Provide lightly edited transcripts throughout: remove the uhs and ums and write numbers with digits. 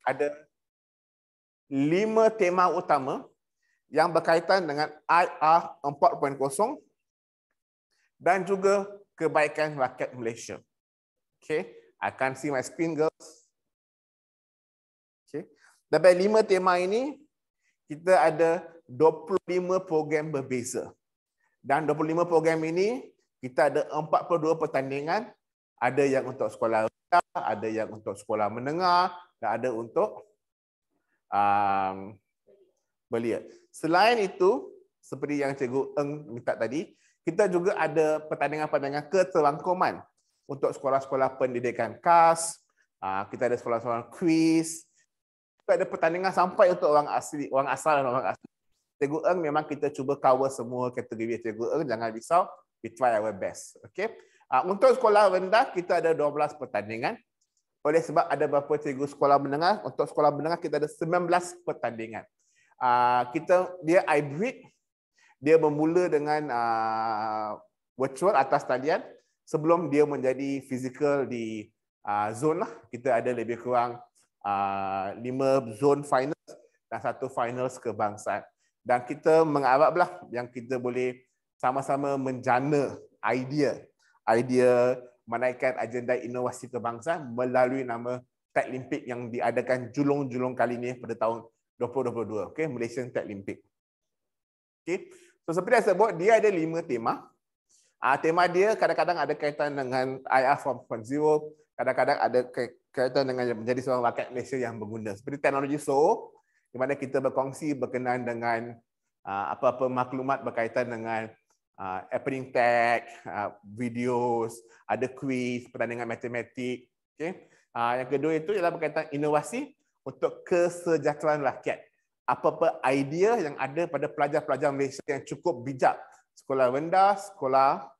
ada 5 tema utama yang berkaitan dengan IR 4.0 dan juga kebaikan rakyat Malaysia. Okay, I can see my screen, girls. Okay, dalam 5 tema ini kita ada 25 program berbeza. Dan 25 program ini kita ada 42 pertandingan, ada yang untuk sekolah rendah, ada yang untuk sekolah menengah dan ada untuk belia. Selain itu, seperti yang Cikgu Eng minta tadi, kita juga ada pertandingan-pertandingan keterangkuman untuk sekolah-sekolah pendidikan khas, kita ada sekolah-sekolah kuis, kita ada pertandingan sampai untuk orang asli, orang asal dan orang asli. Cikgu Eng memang kita cuba cover semua kategori Cikgu Eng, jangan risau, we try our best. Okay? Untuk sekolah rendah, kita ada 12 pertandingan. Oleh sebab ada beberapa cikgu sekolah menengah, untuk sekolah menengah kita ada 19 pertandingan. Dia hybrid, dia bermula dengan virtual atas talian sebelum dia menjadi fizikal di zone lah. Kita ada lebih kurang 5 zone finals dan 1 finals kebangsaan. Dan kita mengharaplah yang kita boleh sama-sama menjana idea menaikkan agenda inovasi kebangsaan melalui nama Techlimpik yang diadakan julung-julung kali ini pada tahun 2022. Okay, Malaysian Techlimpik. Okay. So seperti saya sebut, dia ada 5 tema. Tema dia kadang-kadang ada kaitan dengan IR 4.0, kadang-kadang ada kaitan dengan menjadi seorang rakyat Malaysia yang berguna. Seperti teknologi SO, di mana kita berkongsi berkenaan dengan apa-apa maklumat berkaitan dengan happening tag, videos, ada quiz, pertandingan matematik. Okay. Yang kedua itu ialah berkaitan inovasi untuk kesejahteraan rakyat. Apa-apa idea yang ada pada pelajar-pelajar Malaysia yang cukup bijak. Sekolah rendah, sekolah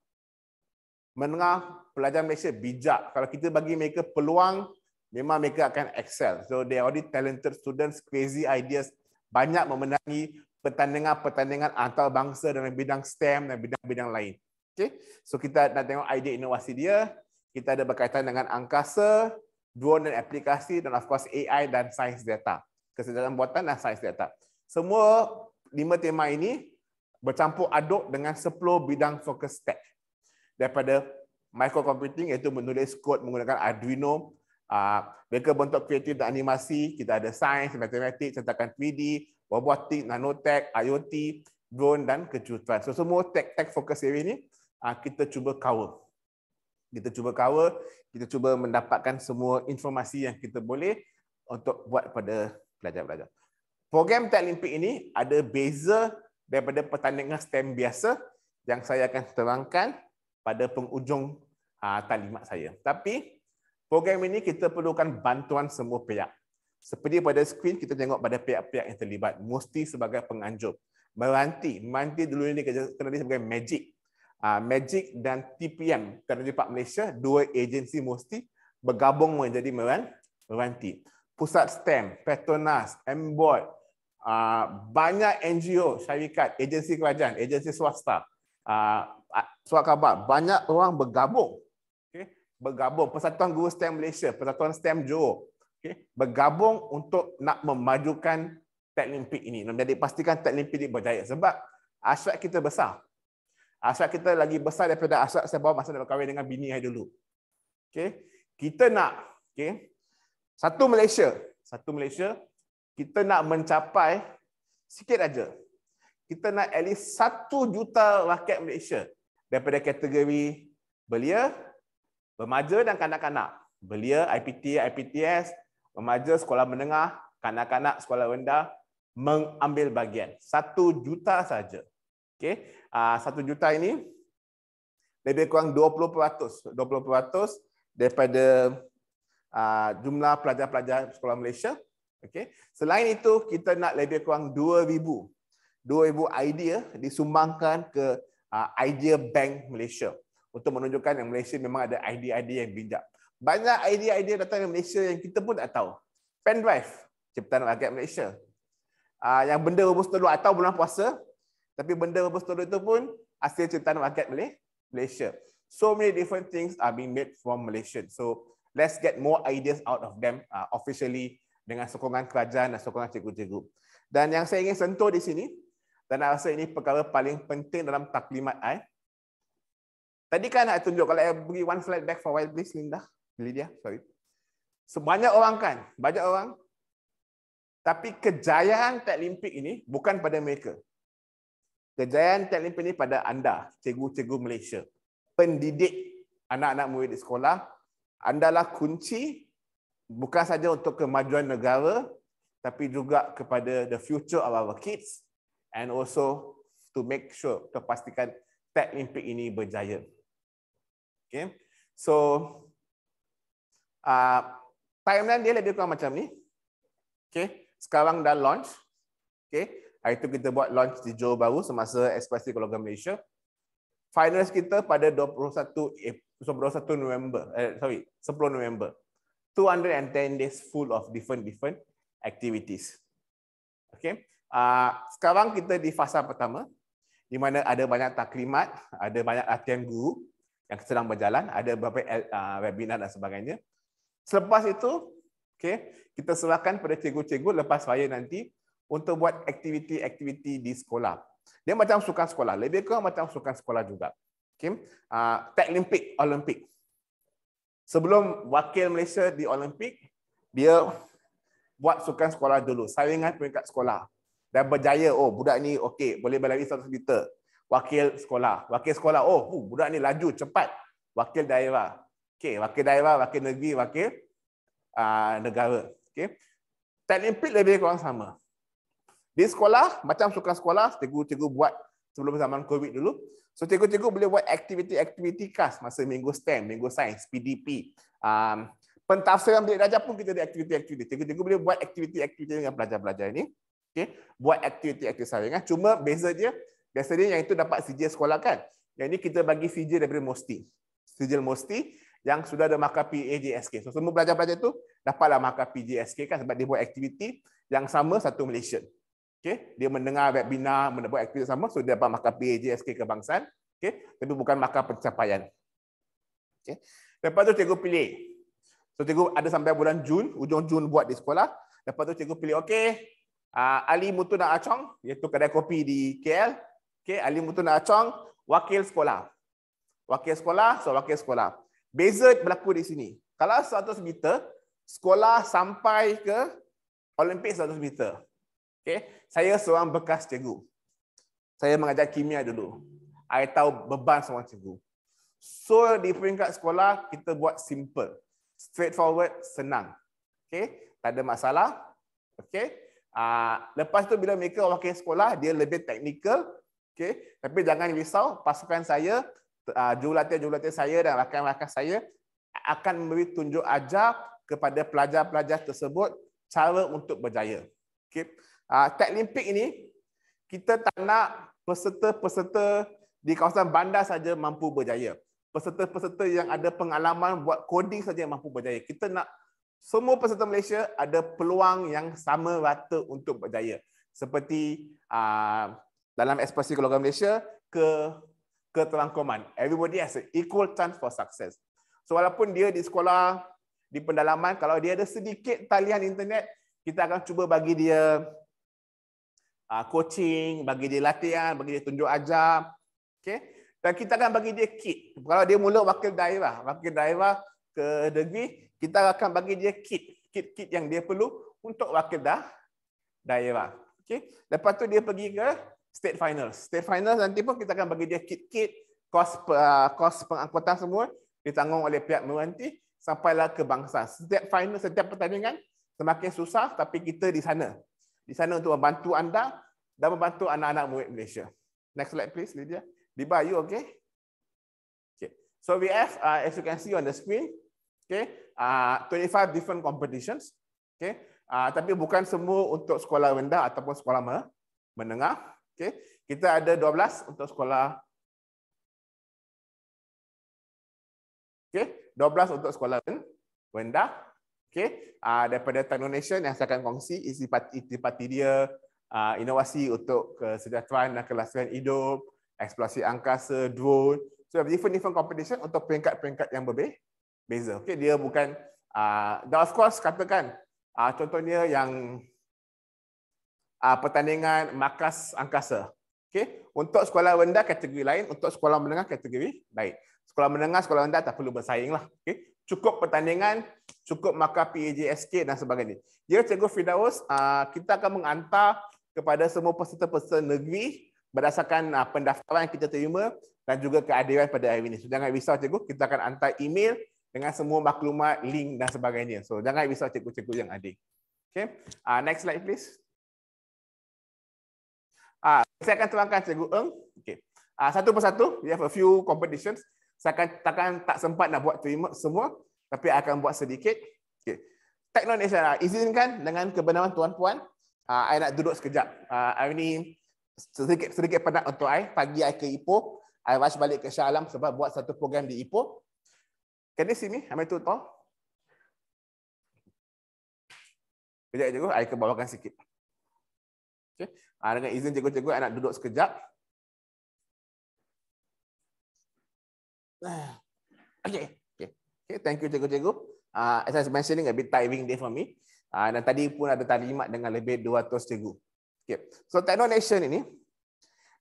menengah, pelajar Malaysia bijak. Kalau kita bagi mereka peluang, memang mereka akan excel. So they are already talented students, crazy ideas, banyak memenangi pertandingan-pertandingan antarabangsa dalam bidang STEM dan bidang-bidang lain. Okay? So kita nak tengok idea inovasi dia. Kita ada berkaitan dengan angkasa, drone dan aplikasi, dan of course AI dan sains data. Kesedaran buatan dan sains data. Semua 5 tema ini bercampur aduk dengan 10 bidang fokus tech. Daripada microcomputing, iaitu menulis kod menggunakan Arduino, mereka bentuk kreatif dan animasi, kita ada sains, matematik, cetakan 3D, robotik, nanotech, IoT, drone dan kejuruteraan. So semua tech fokus area ini kita cuba cover. Kita cuba mendapatkan semua informasi yang kita boleh untuk buat pada pelajar-pelajar. Program Techlimpik ini ada beza daripada pertandingan STEM biasa yang saya akan terangkan pada penghujung taklimat saya. Tapi program ini kita perlukan bantuan semua pihak. Seperti pada skrin kita tengok pada pihak-pihak yang terlibat. Mesti sebagai penganjur. Meranti dulu ini kena sebagai Magic. Magic dan TPM, Teknologi Park Malaysia, 2 agensi mesti bergabung menjadi meranti. Pusat STEM, Petronas, MBOT, banyak NGO, syarikat, agensi kerajaan, agensi swasta, surat khabar, banyak orang bergabung. Okay? Bergabung. Persatuan Guru STEM Malaysia, Persatuan STEM Johor, okay? Bergabung untuk nak memajukan Techlimpik ini. Jadi pastikan Techlimpik ini berjaya. Sebab asyik kita besar. Asyik kita lagi besar daripada asyik saya bawa masa nak berkahwin dengan bini saya dulu. Okay? Kita nak, okay? Satu Malaysia, kita nak mencapai sikit aja. Kita nak at least 1 juta rakyat Malaysia daripada kategori belia, remaja dan kanak-kanak. Belia, IPT, IPTS, remaja, sekolah menengah, kanak-kanak, sekolah rendah mengambil bahagian. 1 juta saja. Okey, 1 juta ini lebih kurang 20% daripada jumlah pelajar-pelajar sekolah Malaysia. Okay. Selain itu, kita nak lebih kurang 2,000 idea disumbangkan ke Idea Bank Malaysia untuk menunjukkan yang Malaysia memang ada idea-idea yang bijak. Banyak idea-idea datang dari Malaysia yang kita pun tak tahu. Pendrive, ciptaan rakyat Malaysia. Yang benda rebus telur atau bulan puasa, tapi benda rebus telur itu pun hasil ciptaan rakyat Malaysia. So many different things are being made from Malaysia. So let's get more ideas out of them officially dengan sokongan kerajaan dan sokongan cikgu-cikgu. Dan yang saya ingin sentuh di sini, dan saya rasa ini perkara paling penting dalam taklimat I. Tadi kan saya tunjuk, kalau saya beri one slide back for a while, please, Lydia, sorry. Sebanyak orang kan, banyak orang. Tapi kejayaan Taklimpik ini bukan pada mereka. Kejayaan Taklimpik ini pada anda, cikgu-cikgu Malaysia. Pendidik anak-anak murid di sekolah, andalah kunci bukan saja untuk kemajuan negara, tapi juga kepada the future of our kids and also to make sure, untuk pastikan Taklimpik ini berjaya. Okay. So, timeline dia lebih kurang macam ni. Okay. Sekarang dah launch. Okay. Hari itu kita buat launch di Johor Bahru semasa Eksplorasi Keluarga Malaysia. Finals kita pada 10 November. 210 days full of different activities. Okay. Sekarang kita di fasa pertama, di mana ada banyak taklimat, ada banyak latihan guru yang sedang berjalan, ada beberapa webinar dan sebagainya. Selepas itu, okay, kita serahkan pada cikgu-cikgu lepas raya nanti untuk buat aktiviti-aktiviti di sekolah. Dia macam sukan sekolah, lebih kurang macam sukan sekolah juga. Okay. Taklimpik Olimpik. Sebelum wakil Malaysia di Olimpik, dia buat sukan sekolah dulu, saringan peringkat sekolah. Dan berjaya, oh budak ni okey, boleh berlari 100 meter. Wakil sekolah, oh budak ni laju cepat. Wakil daerah. Okey, wakil daerah, wakil negeri, wakil negara. Okey. Taklimpik lebih kurang sama. Di sekolah, macam sukan sekolah, cikgu-cikgu buat sebelum zaman COVID dulu. So cikgu-cikgu boleh buat aktiviti-aktiviti khas masa minggu STEM, minggu sains, PDP. Pentafsiran bilik darjah pun kita ada aktiviti-aktiviti. Cikgu-cikgu boleh buat aktiviti-aktiviti dengan pelajar-pelajar ini. Okay. Buat aktiviti-aktiviti saringan. Cuma beza dia, biasanya yang itu dapat sijil sekolah kan. Yang ini kita bagi sijil daripada MOSTI. Sijil MOSTI yang sudah ada markah PAJSK. So semua pelajar-pelajar itu dapatlah markah PAJSK kan sebab dia buat aktiviti yang sama satu Malaysian. Okay. Dia mendengar webinar, buat aktiviti sama, so dia dapat markah PAJSK kebangsaan. Okay. Tapi bukan markah pencapaian. Okay. Lepas tu cikgu pilih. So cikgu ada sampai bulan Jun, ujung Jun buat di sekolah. Lepas tu cikgu pilih, okey, Ali Mutu Nak Acong, iaitu kedai kopi di KL. Okay, Ali Mutu Nak Acong, wakil sekolah. Wakil sekolah. Beza berlaku di sini. Kalau 100 meter, sekolah sampai ke Olimpik 100 meter. Okay. Saya seorang bekas cikgu. Saya mengajar kimia dulu. Saya tahu beban seorang cikgu. So di peringkat sekolah, kita buat simple. Straightforward, senang. Okay. Tak ada masalah. Okay. Lepas tu bila mereka wakil sekolah, dia lebih teknikal. Okay. Tapi jangan risau, pasukan saya, jurulatih saya dan rakan-rakan saya akan memberi tunjuk ajar kepada pelajar-pelajar tersebut cara untuk berjaya. Okay. Taklimpik ini, kita tak nak peserta-peserta di kawasan bandar saja mampu berjaya. Peserta-peserta yang ada pengalaman buat coding saja yang mampu berjaya. Kita nak semua peserta Malaysia ada peluang yang sama rata untuk berjaya. Seperti dalam Eksplorasi Keluarga Malaysia, keterangkuman. Everybody has an equal chance for success. So walaupun dia di sekolah, di pendalaman, kalau dia ada sedikit talian internet, kita akan cuba bagi dia coaching, bagi dia latihan, bagi dia tunjuk ajar. Okay? Dan kita akan bagi dia kit. Kalau dia mula wakil daerah ke negeri, kita akan bagi dia kit yang dia perlu untuk wakil daerah. Okay? Lepas tu dia pergi ke state finals. State finals nanti pun kita akan bagi dia kit, kos pengangkutan semua ditanggung oleh pihak meranti sampailah ke bangsa. Setiap final, setiap pertandingan semakin susah, tapi kita di sana. Di sana untuk membantu anda dan membantu anak-anak murid Malaysia. Next slide please, Lydia. Diba, you okay? Okay. So we have, as you can see on the screen, okay, 25 different competitions. Okay. Tapi bukan semua untuk sekolah rendah ataupun sekolah menengah. Okay. Kita ada 12 untuk sekolah. Okay. 12 untuk sekolah rendah. Okay. Daripada Techno Nation yang saya akan kongsi isi-pati dia, inovasi untuk kesejahteraan dan kelestarian hidup, eksplorasi angkasa, drone. So different competition untuk peringkat-peringkat yang berbeza. Okay. Dia bukan, dan of course katakan Contohnya yang pertandingan markas angkasa. Okey, untuk sekolah rendah kategori lain, untuk sekolah menengah kategori lain. Sekolah menengah, sekolah rendah tak perlu bersaing lah. Okey, cukup pertandingan, cukup markah PAJSK dan sebagainya. Ya, Cikgu Firdaus, kita akan menghantar kepada semua peserta-peserta negeri berdasarkan pendaftaran yang kita terima dan juga keadilan pada hari ini. So, jangan risau Cikgu, kita akan hantar email dengan semua maklumat, link dan sebagainya. So, jangan risau cikgu-cikgu yang adik. Okay. Next slide please. Saya akan terangkan Cikgu Eng. Okay. Satu persatu, we have a few competitions. Saya akan tak sempat nak buat terima semua, tapi akan buat sedikit. Okay. Teknologi izinkan dengan kebenaran tuan-puan, saya nak duduk sekejap. Hari ini sedikit penat untuk saya. Pagi saya ke Ipoh, saya rush balik ke Shah Alam sebab buat satu program di Ipoh. Can you see me? Am I too tall? Sekejap Cikgu, saya ke bawahkan sikit. Okay. Dengan izin cikgu-cikgu, saya nak duduk sekejap. Okay. Thank you cikgu-cikgu. As I was mentioning, a bit tiring day for me. Dan tadi pun ada talimat dengan lebih 200 cikgu. Okay. So Technonation ini,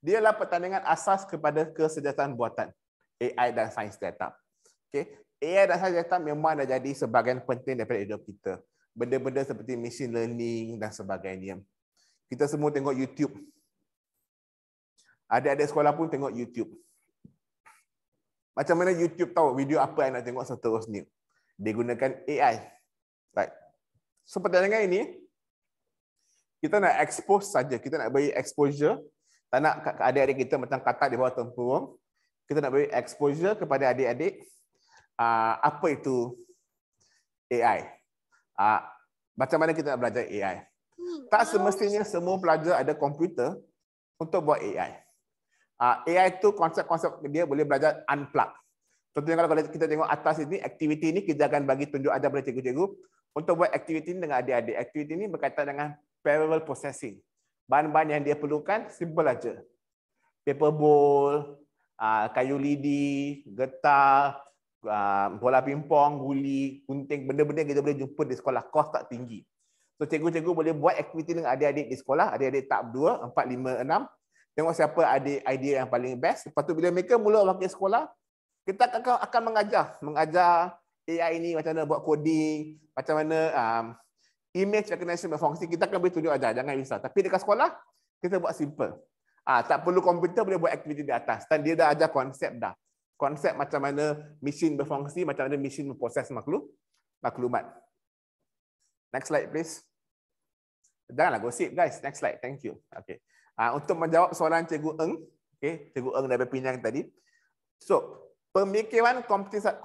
dia adalah pertandingan asas kepada kesejahteraan buatan AI dan sains data. Okay. AI dan sains data memang dah jadi sebahagian penting daripada hidup kita. Benda-benda seperti machine learning dan sebagainya. Kita semua tengok YouTube. Adik-adik sekolah pun tengok YouTube. Macam mana YouTube tahu video apa yang nak tengok seterusnya? Dia gunakan AI. Right. So pertandingan ini, kita nak expose saja. Kita nak beri exposure. Tak nak adik-adik kita macam katak di bawah tempurung. Kita nak beri exposure kepada adik-adik. Apa itu AI? Macam mana kita nak belajar AI? Tak semestinya semua pelajar ada komputer untuk buat AI. AI itu konsep-konsep dia boleh belajar unplug. Contohnya kalau kita tengok atas ini, aktiviti ini kita akan bagi tunjuk ajar pada cikgu-cikgu untuk buat aktiviti ini dengan adik-adik. Aktiviti ini berkaitan dengan parallel processing. Bahan-bahan yang dia perlukan simple aja. Paper bowl, kayu lidi, getah, bola pimpong, guli, gunting, benda-benda yang kita boleh jumpa di sekolah, kos tak tinggi. So cikgu-cikgu boleh buat aktiviti dengan adik-adik di sekolah, adik-adik tahap 2, 4, 5, 6. Tengok siapa ada idea yang paling best. Lepas tu bila mereka mula wakil sekolah, kita akan mengajar AI ini macam mana buat coding, macam mana image recognition berfungsi. Kita akan beri tunjuk ajar, jangan risau. Tapi dekat sekolah, kita buat simple. Tak perlu komputer, boleh buat aktiviti di atas. Dan dia dah ajar konsep dah. Konsep macam mana mesin berfungsi, macam mana mesin memproses maklumat. Next slide please. Janganlah gosip guys. Next slide. Thank you. Okay. Untuk menjawab soalan Cikgu Eng, okay, Cikgu Eng dari Penang tadi. So, pemikiran komputasi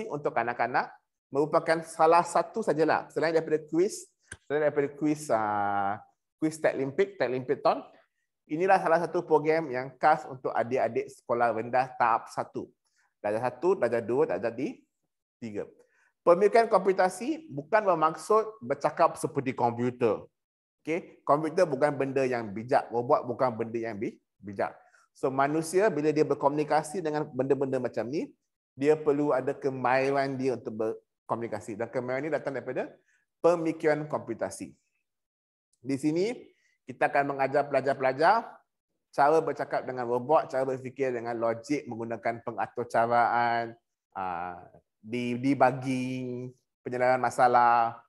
untuk kanak-kanak merupakan salah satu sajalah. Selain daripada kuis Techlimpiton, inilah salah satu program yang khas untuk adik-adik sekolah rendah tahap 1. Darjah 1, darjah 2, darjah 3. Pemikiran komputasi bukan bermaksud bercakap seperti komputer. Okay? Komputer bukan benda yang bijak, robot bukan benda yang bijak. So manusia bila dia berkomunikasi dengan benda-benda macam ni, dia perlu ada kemahiran dia untuk berkomunikasi. Dan kemahiran ini datang daripada pemikiran komputasi. Di sini kita akan mengajar pelajar-pelajar cara bercakap dengan robot, cara berfikir dengan logik menggunakan pengaturcaraan, debugging, penyelesaian masalah,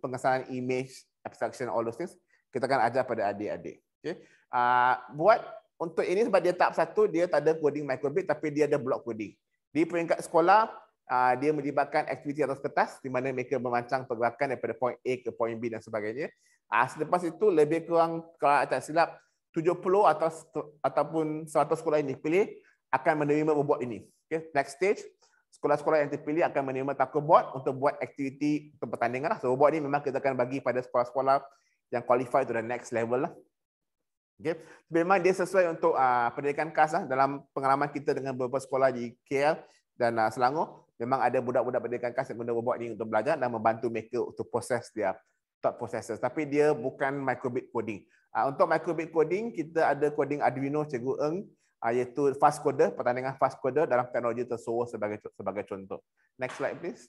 pengesahan image, abstraction, all those things. Kita akan ajar pada adik-adik. Okay. Buat untuk ini sebab dia tahap 1, dia tak ada coding microbit tapi dia ada block coding. Di peringkat sekolah, dia melibatkan aktiviti atas kertas di mana mereka merancang pergerakan daripada point A ke point B dan sebagainya. Selepas itu lebih kurang kalau tak silap 70 ataupun 100 sekolah yang dipilih akan menerima robot ini. Okay. Next stage, sekolah-sekolah yang terpilih akan menerima tackle board untuk buat aktiviti untuk pertandingan. So robot ini memang kita akan bagi pada sekolah-sekolah yang qualify to the next level lah. Okay. Memang dia sesuai untuk pendidikan khas lah. Dalam pengalaman kita dengan beberapa sekolah di KL dan Selangor, memang ada budak-budak pendidikan khas yang guna robot ini untuk belajar dan membantu mereka untuk proses dia thought processes. Tapi dia bukan microbit coding. Untuk microbit coding, kita ada coding Arduino Cikgu Eng. iaitu fast coder, pertandingan fast coder dalam teknologi tersuruh sebagai contoh. Next slide please.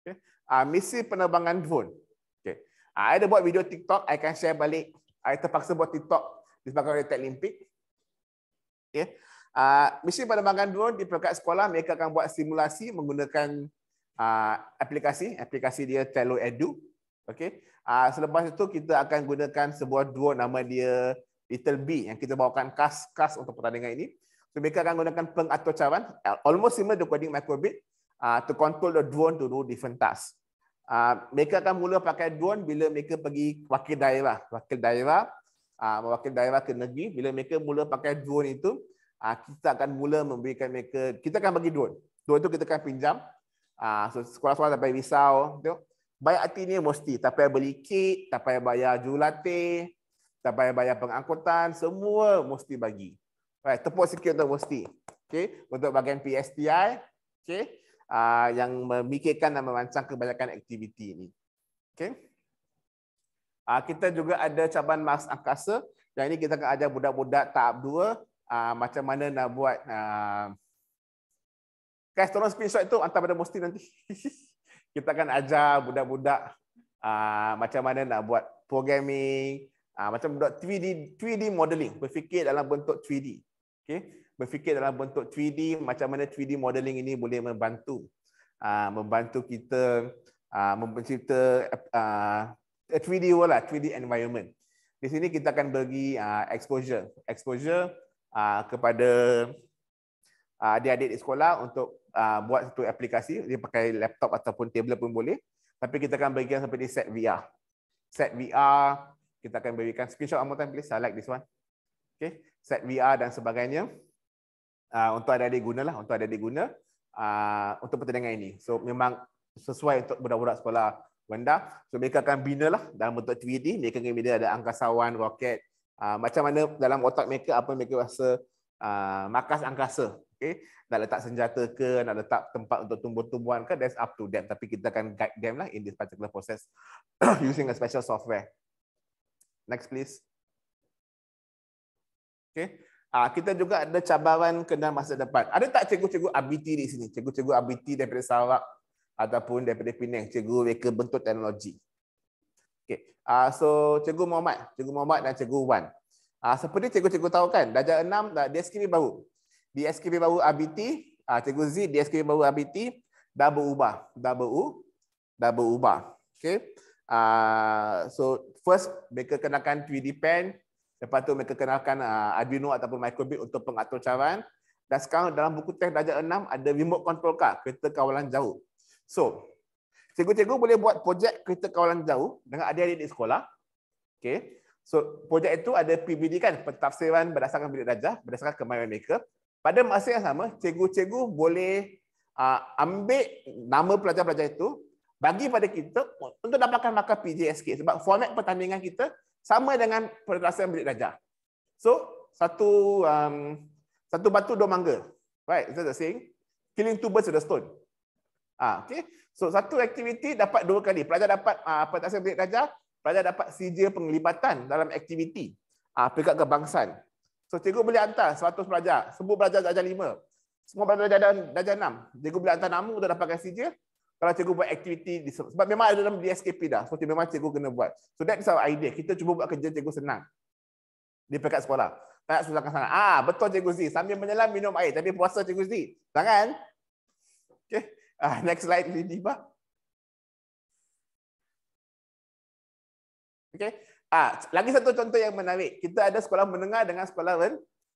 Okay. Misi penerbangan drone. Okay. I ada buat video TikTok, I akan share balik. I terpaksa buat TikTok disebabkan oleh Techlimpic. Okay. Misi penerbangan drone di peringkat sekolah, mereka akan buat simulasi menggunakan aplikasi dia Trello Edu. Okay. Selepas itu kita akan gunakan sebuah drone nama dia Little B yang kita bawakan khas untuk pertandingan ini. So, mereka akan gunakan pengatur cawan almost similar to coding microbit to control the drone to do different tasks. Mereka akan mula pakai drone bila mereka pergi wakil daerah mewakil daerah ke negeri. Bila mereka mula pakai drone itu, kita akan mula memberikan mereka, kita akan bagi drone itu kita akan pinjam. So sekolah-sekolah tak payah risau, bayar artinya mesti, tak payah beli kit, tak payah bayar jurulatih, tak payah bayar pengangkutan, semua mesti bagi. Right, tepuk sikit untuk mesti. Okay, untuk bahagian PSTI, okay, yang memikirkan dan merancang kebanyakan aktiviti ini. Okay. Kita juga ada cabaran Mars Angkasa. Yang ini kita akan ajar budak-budak tahap 2 macam mana nak buat. Guys, tolong screenshot itu hantar pada Musti nanti. Kita akan ajar budak-budak macam mana nak buat programming, macam buat 3D modeling, berfikir dalam bentuk 3D. Okay? Berfikir dalam bentuk 3D, macam mana 3D modeling ini boleh membantu kita mencipta 3D world lah, 3D environment. Di sini kita akan bagi exposure kepada adik-adik di sekolah untuk buat satu aplikasi. Dia pakai laptop ataupun tablet pun boleh. Tapi kita akan bagikan seperti set VR. Set VR, kita akan berikan screenshot one more time please. I like this one. Okay, set VR dan sebagainya. Untuk adik-adik guna untuk pertandingan ini. So memang sesuai untuk budak-budak sekolah rendah. So mereka akan bina lah dalam bentuk 3D. Mereka akan bina ada angkasawan, roket. Macam mana dalam otak mereka, apa mereka rasa markas angkasa. Okay? Nak letak senjata ke, nak letak tempat untuk tumbuh-tumbuhan ke, that's up to them. Tapi kita akan guide them lah in this particular process using a special software. Next please. Okay. Kita juga ada cabaran kenal masa depan. Ada tak cikgu-cikgu ABT di sini? Cikgu-cikgu ABT daripada Sarawak ataupun daripada Penang, cikgu reka bentuk teknologi. Okay. So Cikgu Muhammad dan Cikgu Wan. Seperti cikgu-cikgu tahu kan, darjah 6 DSKP baru. DSKP baru ABT, Cikgu Z, DSKP baru ABT dah berubah. Okay. So first mereka kenakan 3D pen, lepas tu mereka kenalkan Arduino ataupun microbit untuk pengatur cawan. Dan sekarang dalam buku teks darjah 6 ada remote control car, kereta kawalan jauh. So, cikgu-cikgu boleh buat projek kereta kawalan jauh dengan adik-adik di sekolah. Okay. So, projek itu ada PBD kan, pentafsiran berdasarkan bilik darjah, berdasarkan kemahiran mereka. Pada masa yang sama, cikgu-cikgu boleh ambil nama pelajar-pelajar itu, bagi pada kita untuk dapatkan markah PJSK. Sebab format pertandingan kita sama dengan pentafsiran bilik darjah. So, satu batu dua mangga. Right, is that the saying? Killing two birds with a stone. Okay. So, satu aktiviti dapat 2 kali. Pelajar dapat pentafsiran bilik darjah, pelajar dapat sijil penglibatan dalam aktiviti peringkat kebangsaan. So, cikgu boleh hantar 100 pelajar. Semua pelajar darjah 5. Semua pelajar darjah 6. Cikgu boleh hantar nama untuk dapatkan sijil. Kalau cikgu buat aktiviti, sebab memang ada dalam DSKP dah. So, memang cikgu kena buat. So, that's our idea. Kita cuba buat kerja cikgu senang. Di peringkat sekolah. Tak susahkan sangat. Betul Cikgu Z. Sambil menyelam minum air. Tapi puasa Cikgu Z. Jangan. Okay. Next slide, Lidi, Pak. Okay. Lagi satu contoh yang menarik. Kita ada sekolah menengah dengan sekolah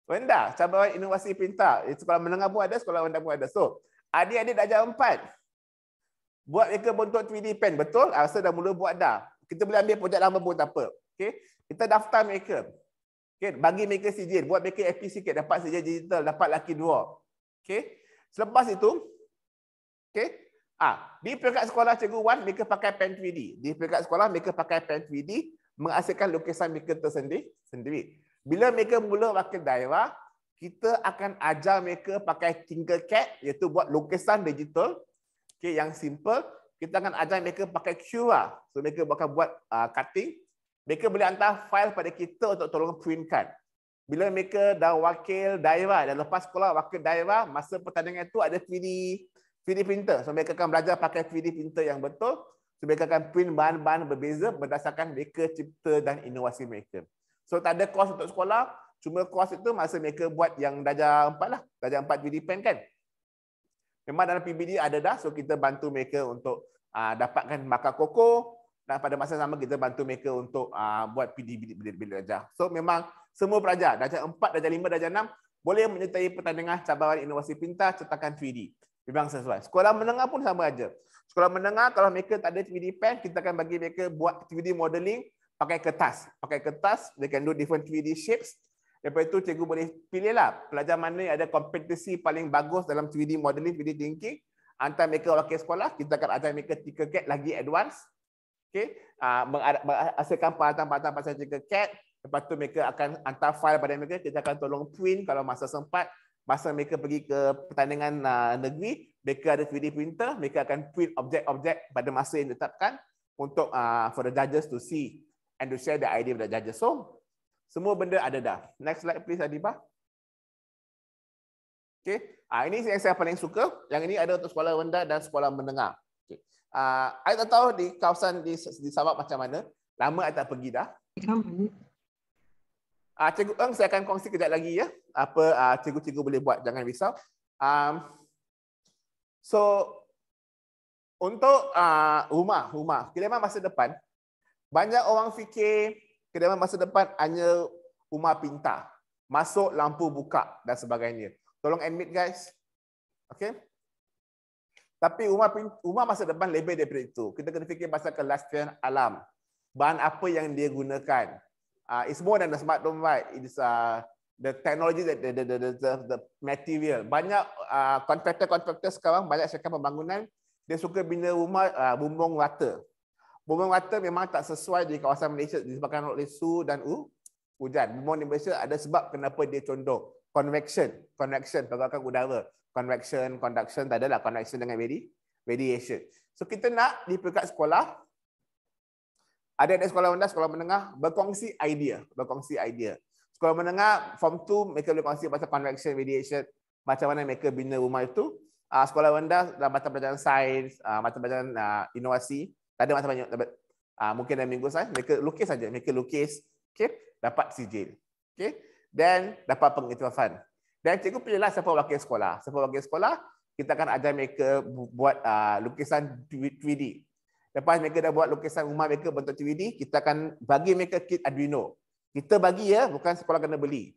rendah. Cabaran inovasi pintar. Sekolah menengah pun ada, sekolah rendah pun ada. So, adik-adik darjah 4. Buat mereka bentuk 3D pen. Betul? Rasa dah mula buat dah. Kita boleh ambil projek lama pun tak apa. Okay. Kita daftar mereka. Okay. Bagi mereka sijil. Buat mereka FP sikit. Dapat sijil digital. Dapat lucky draw. Okay. Selepas itu, okay. Di peringkat sekolah Cikgu Wan, mereka pakai pen 3D. Di peringkat sekolah, mereka pakai pen 3D. Menghasilkan lukisan mereka tersendiri. Bila mereka mula wakil daerah, kita akan ajar mereka pakai Tinkercad, iaitu buat lukisan digital, okay, yang simple. Kita akan ajar mereka pakai QR. So mereka akan buat cutting. Mereka boleh hantar file pada kita untuk tolong printkan. Bila mereka dah wakil daerah, dah lepas sekolah wakil daerah, masa pertandingan itu ada 3D printer. So mereka akan belajar pakai 3D printer yang betul. So mereka akan print bahan-bahan berbeza berdasarkan mereka cipta dan inovasi mereka. So tak ada kos untuk sekolah, cuma kos itu masa mereka buat yang darjah 4 lah. Darjah 4 3D pen kan. Memang dalam PBD ada dah, so kita bantu mereka untuk dapatkan markah koko, dan pada masa sama kita bantu mereka untuk buat PDB bilik darjah. So memang semua pelajar darjah 4, darjah 5, darjah 6 boleh menyertai pertandingan cabaran inovasi pintar cetakan 3D. Memang sesuai. Sekolah menengah pun sama aja. Sekolah menengah kalau mereka tak ada 3D pen, kita akan bagi mereka buat 3D modeling pakai kertas. Pakai kertas, they can do different 3D shapes. Lepas itu cikgu boleh pilihlah pelajar mana yang ada kompetensi paling bagus dalam 3D modeling, 3D thinking. Antara mereka wakil sekolah, kita akan ajar mereka Tinkercad lagi advance. Okay. Menghasilkan peralatan-peralatan pasal Tinkercad. Lepas tu mereka akan hantar file pada mereka, kita akan tolong print kalau masa sempat. Masa mereka pergi ke pertandingan negeri, mereka ada 3D printer, mereka akan print objek-objek pada masa yang ditetapkan untuk for the judges to see and to share the idea with the judges. So, semua benda ada dah. Next slide please Adibah. Okay. Ini yang saya paling suka. Yang ini ada untuk sekolah rendah dan sekolah menengah. Okay. I tak tahu di kawasan di Sabak macam mana. Lama I tak pergi dah. Cikgu Eng, saya akan kongsi kejap lagi ya. Apa cikgu-cikgu boleh buat, jangan risau. So, untuk rumah, kediaman masa depan, banyak orang fikir kediaman masa depan hanya rumah pintar. Masuk, lampu buka dan sebagainya. Tolong admit guys. Okay. Tapi rumah masa depan lebih daripada itu. Kita kena fikir pasal kelestarian alam. Bahan apa yang dia gunakan. It's more than the smart home, right? It's the technology, the material. Banyak kontraktor sekarang, banyak syarikat pembangunan, dia suka bina rumah bumbung rata. Bumbung rata memang tak sesuai di kawasan Malaysia disebabkan oleh su dan hujan. Bumbung di Malaysia ada sebab kenapa dia condong. Convection, pergerakan udara. Conduction, tak adalah convection dengan radiation. So kita nak di peringkat sekolah, adik-adik sekolah rendah, sekolah menengah berkongsi idea. Sekolah menengah, form 2, mereka boleh kongsi pasal convection, radiation, macam mana mereka bina rumah itu. Sekolah rendah dalam mata pelajaran sains, mata pelajaran inovasi, tak ada mata banyak. Mungkin dalam minggu sains, mereka lukis saja. Mereka lukis, okay, dapat sijil. Okay, dan dapat pengiktirafan. Dan cikgu pilihlah siapa wakil sekolah. Siapa wakil sekolah, kita akan ajar mereka buat lukisan 3D. Lepas mereka dah buat lukisan rumah mereka bentuk 3D, kita akan bagi mereka kit Arduino. Kita bagi ya, bukan sekolah kena beli.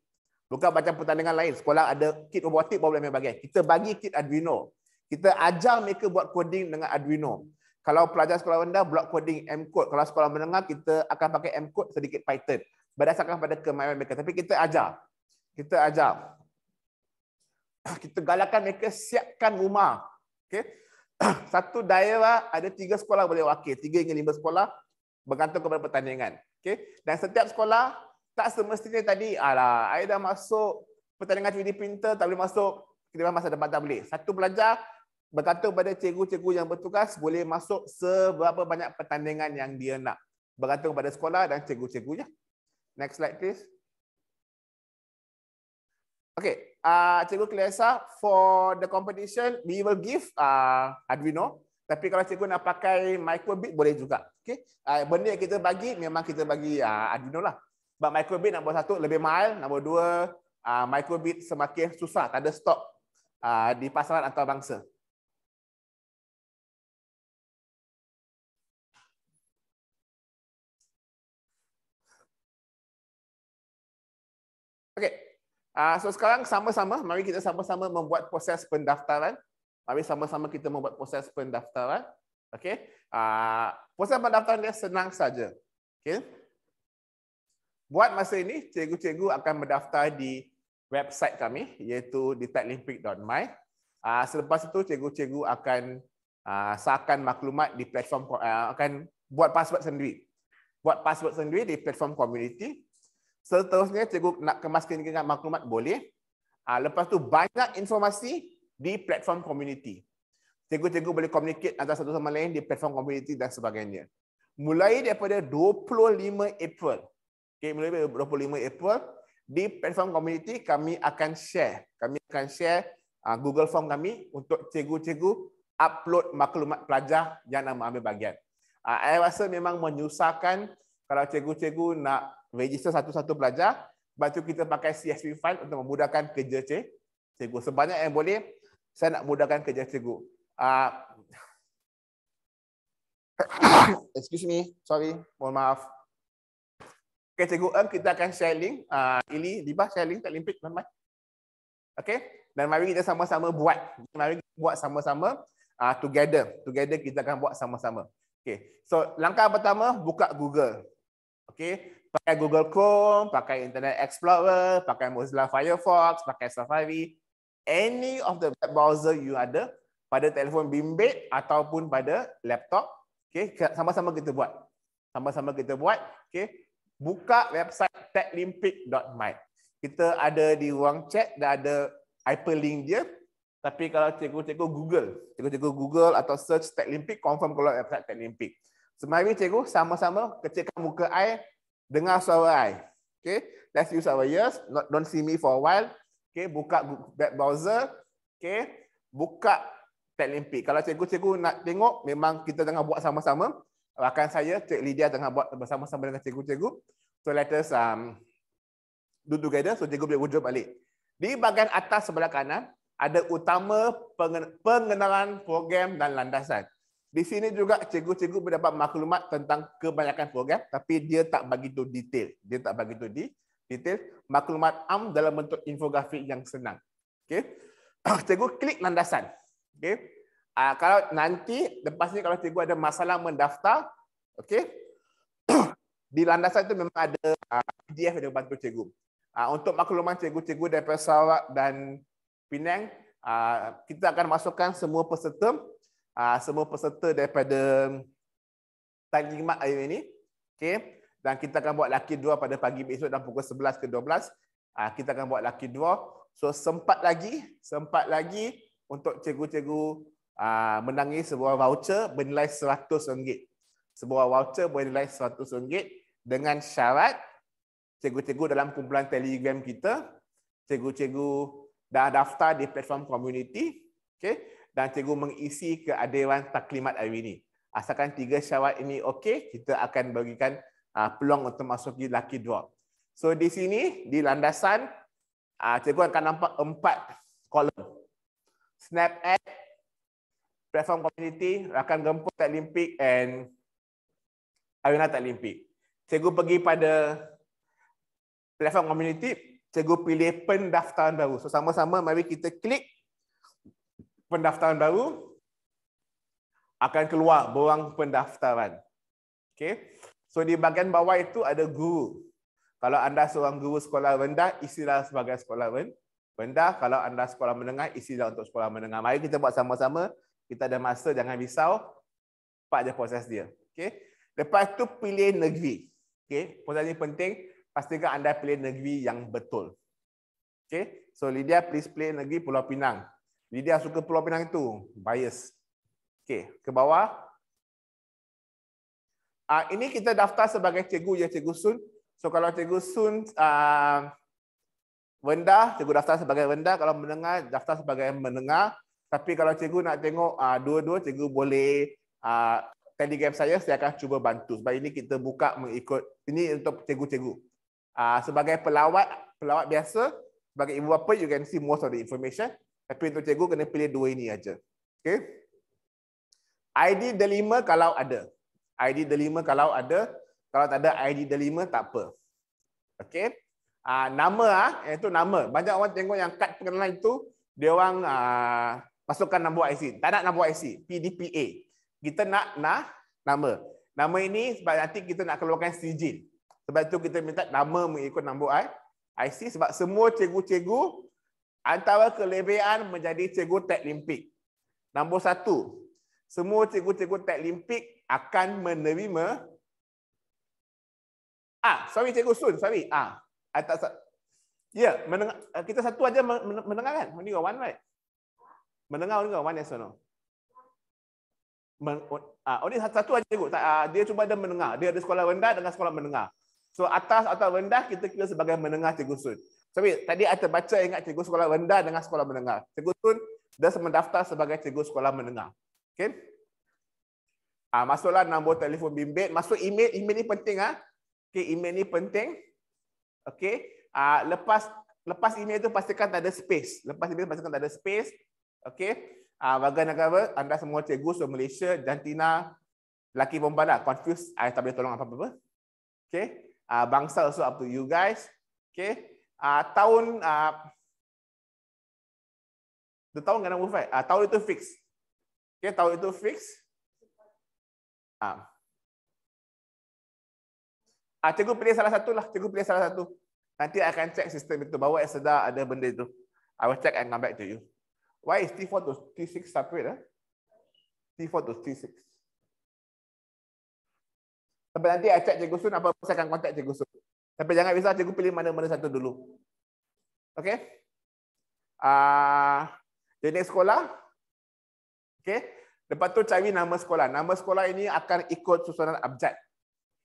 Bukan macam pertandingan lain, sekolah ada kit robotik baru boleh bagi. Kita bagi kit Arduino. Kita ajar mereka buat coding dengan Arduino. Kalau pelajar sekolah rendah, block coding M-code. Kalau sekolah menengah, kita akan pakai M-code sedikit Python. Berdasarkan pada kemahiran mereka. Tapi kita ajar. Kita galakkan mereka siapkan rumah. Okay? Satu daerah ada 3 sekolah boleh wakil, 3 hingga 5 sekolah bergantung kepada pertandingan. Okay? Dan setiap sekolah tak semestinya tadi, saya dah masuk pertandingan 3D printer, tak boleh masuk kediaman masa depan, tak boleh. Satu pelajar bergantung pada cikgu-cikgu yang bertugas boleh masuk seberapa banyak pertandingan yang dia nak. Bergantung pada sekolah dan cikgu-cikgunya. Next slide please. Okay, Cikgu Kelesa, for the competition, we will give Arduino. Tapi kalau cikgu nak pakai microbit, boleh juga. Okay, benda yang kita bagi, memang kita bagi Arduino lah. Sebab microbit nombor 1 lebih mahal, nombor 2 microbit semakin susah, tak ada stok di pasaran antarabangsa. Okay. So sekarang sama-sama, mari kita sama-sama membuat proses pendaftaran. Okey. Proses pendaftaran dia senang saja. Okey. Buat masa ini, cikgu-cikgu akan mendaftar di website kami, iaitu di techlimpik.my. Selepas itu, cikgu-cikgu akan sahkan maklumat di platform, akan buat password sendiri. Di platform community. Seterusnya, cikgu nak kemaskan dengan maklumat boleh. Lepas tu banyak informasi di platform community. Cikgu-cikgu boleh communicate antara satu sama lain di platform community dan sebagainya. Mulai daripada 25 April. Okay, mulai daripada 25 April, Di platform komuniti kami akan share. Google Form kami untuk cikgu-cikgu upload maklumat pelajar yang nak ambil bahagian. Saya rasa memang menyusahkan kalau cikgu-cikgu nak register satu-satu pelajar, sebab tu kita pakai CSV file untuk memudahkan kerja cikgu. Sebanyak yang boleh, saya nak mudahkan kerja cikgu. Excuse me, sorry, mohon maaf. Okay, cikgu kita akan share link. Ili, Libah share link kat Limpik, teman-teman. Okay, dan mari kita sama-sama buat. Mari kita buat sama-sama. Together kita akan buat sama-sama. Okay, so langkah pertama buka Google. Okay, pakai Google Chrome, pakai Internet Explorer, pakai Mozilla Firefox, pakai Safari, any of the web browser you ada pada telefon bimbit ataupun pada laptop. Okay, sama-sama kita buat. Okay, buka website techlimpic.my. Kita ada di ruang chat dan ada hyperlink dia. Tapi kalau cikgu-cikgu Google atau search Techlimpic, confirm keluar website Techlimpic. Semari cikgu sama-sama kecilkan muka I, dengar suara I. Okay, let's use our ears. Don't see me for a while. Okay, buka web browser. Okay, buka Techlimpic. Kalau cikgu-cikgu nak tengok, memang kita tengah buat sama-sama. Rakan saya, Cik Lydia tengah buat bersama-sama dengan cikgu-cikgu. So let us do together. So cikgu boleh wujud balik. Di bahagian atas sebelah kanan, ada utama pengenalan program dan landasan. Di sini juga cikgu-cikgu mendapat maklumat tentang kebanyakan program, tapi dia tak bagi tu detail. Maklumat dalam bentuk infografik yang senang. Okay. Cikgu klik landasan. Okay. Kalau nanti, lepas ni kalau cikgu ada masalah mendaftar, okay, di landasan itu memang ada PDF yang bantu cikgu. Untuk makluman cikgu-cikgu daripada Sarawak dan Penang, kita akan masukkan semua peserta daripada Taklimat hari ini. Okay. Dan kita akan buat lucky draw pada pagi besok dalam pukul 11 ke 12. Kita akan buat lucky draw. So sempat lagi untuk cikgu-cikgu menangi sebuah voucher bernilai RM100. Sebuah voucher bernilai RM100 dengan syarat cikgu-cikgu dalam kumpulan Telegram kita, cikgu-cikgu dah daftar di platform community, okay, dan cikgu mengisi keadilan taklimat hari ini. Asalkan 3 syarat ini okey, kita akan berikan peluang untuk masuk di lucky draw. So di sini, di landasan, cikgu akan nampak 4 kolom. Snap Ad, platform community, rakan gempur Techlimpic and Arena Techlimpic. Cikgu pergi pada platform community, cikgu pilih pendaftaran baru. So sama-sama mari kita klik pendaftaran baru. Akan keluar borang pendaftaran. Okay. So di bahagian bawah itu ada guru. Kalau anda seorang guru sekolah rendah, isilah sebagai sekolah rendah. Kalau anda sekolah menengah, isilah untuk sekolah menengah. Mari kita buat sama-sama. Kita ada masa, jangan risau. Cepat je proses dia. Okay. Lepas tu pilih negeri. Okay. Proses ini penting. Pastikan anda pilih negeri yang betul. Okay. So Lydia, please pilih negeri Pulau Pinang. Lydia suka Pulau Pinang itu. Bias. Okay. Ke bawah. Ini kita daftar sebagai cikgu ya, Cikgu Sun. So kalau Cikgu Sun rendah, cikgu daftar sebagai rendah. Kalau menengah, daftar sebagai menengah. Tapi kalau cikgu nak tengok dua-dua, cikgu boleh Telegram saya akan cuba bantu. Sebab ini kita buka mengikut, ini untuk cikgu-cikgu. Sebagai pelawat biasa, sebagai ibu bapa, you can see most of the information. Tapi untuk cikgu, kena pilih 2 ini aja. Okay. ID delima kalau ada. ID delima kalau ada. Kalau tak ada ID delima, tak apa. Okay. Nama, itu nama. Banyak orang tengok yang kad pengenalan itu, dia orang masukkan nombor IC. Tak nak nombor IC. PDPA. Kita nak nama. Nama ini sebab nanti kita nak keluarkan sijil. Sebab itu kita minta nama mengikut nombor IC. Sebab semua cikgu-cikgu antara kelebihan menjadi cikgu Techlimpic. Nombor 1. Semua cikgu-cikgu Techlimpic akan menerima sorry Cikgu Sun, sorry. Ya, mendengar, kita satu aja mendengar kan? Only got one, right? Mendengar only got one, yes or no? Only satu aja cikgu. Dia cuba ada mendengar. Dia ada sekolah rendah dengan sekolah mendengar. So atas atau rendah kita kira sebagai menengah Cikgu Sun. Sorry, tadi saya terbaca ingat cikgu sekolah rendah dengan sekolah menengah. Cikgu Sun dah mendaftar sebagai cikgu sekolah menengah. Okey. Masuklah nombor telefon bimbit, masuk email, email ni penting Okey, email ni penting. Okey. Lepas email tu pastikan tak ada space. Lepas email pastikan tak ada space. Okey. Warga negara, anda semua cikgu so Malaysia, jantina, lelaki perempuan dah. Confused, saya tak boleh tolong apa-apa. Okey. Bangsa also up to you guys. Okey. Tahun kena move tahun itu fix. Okey, tahun itu fix. Cikgu pilih salah satu lah, cikgu pilih salah satu. Nanti akan cek sistem itu, bawa sedar ada benda itu. I will check and come back to you. Why is T4 to T6 separate? T4 to T6. Sampai nanti I check cikgu Sun, apa-apa saya akan contact cikgu Sun. Tapi jangan risau, cikgu pilih mana-mana satu dulu. Okey. Jenis sekolah. Okey. Lepas tu cari nama sekolah. Nama sekolah ini akan ikut susunan abjad.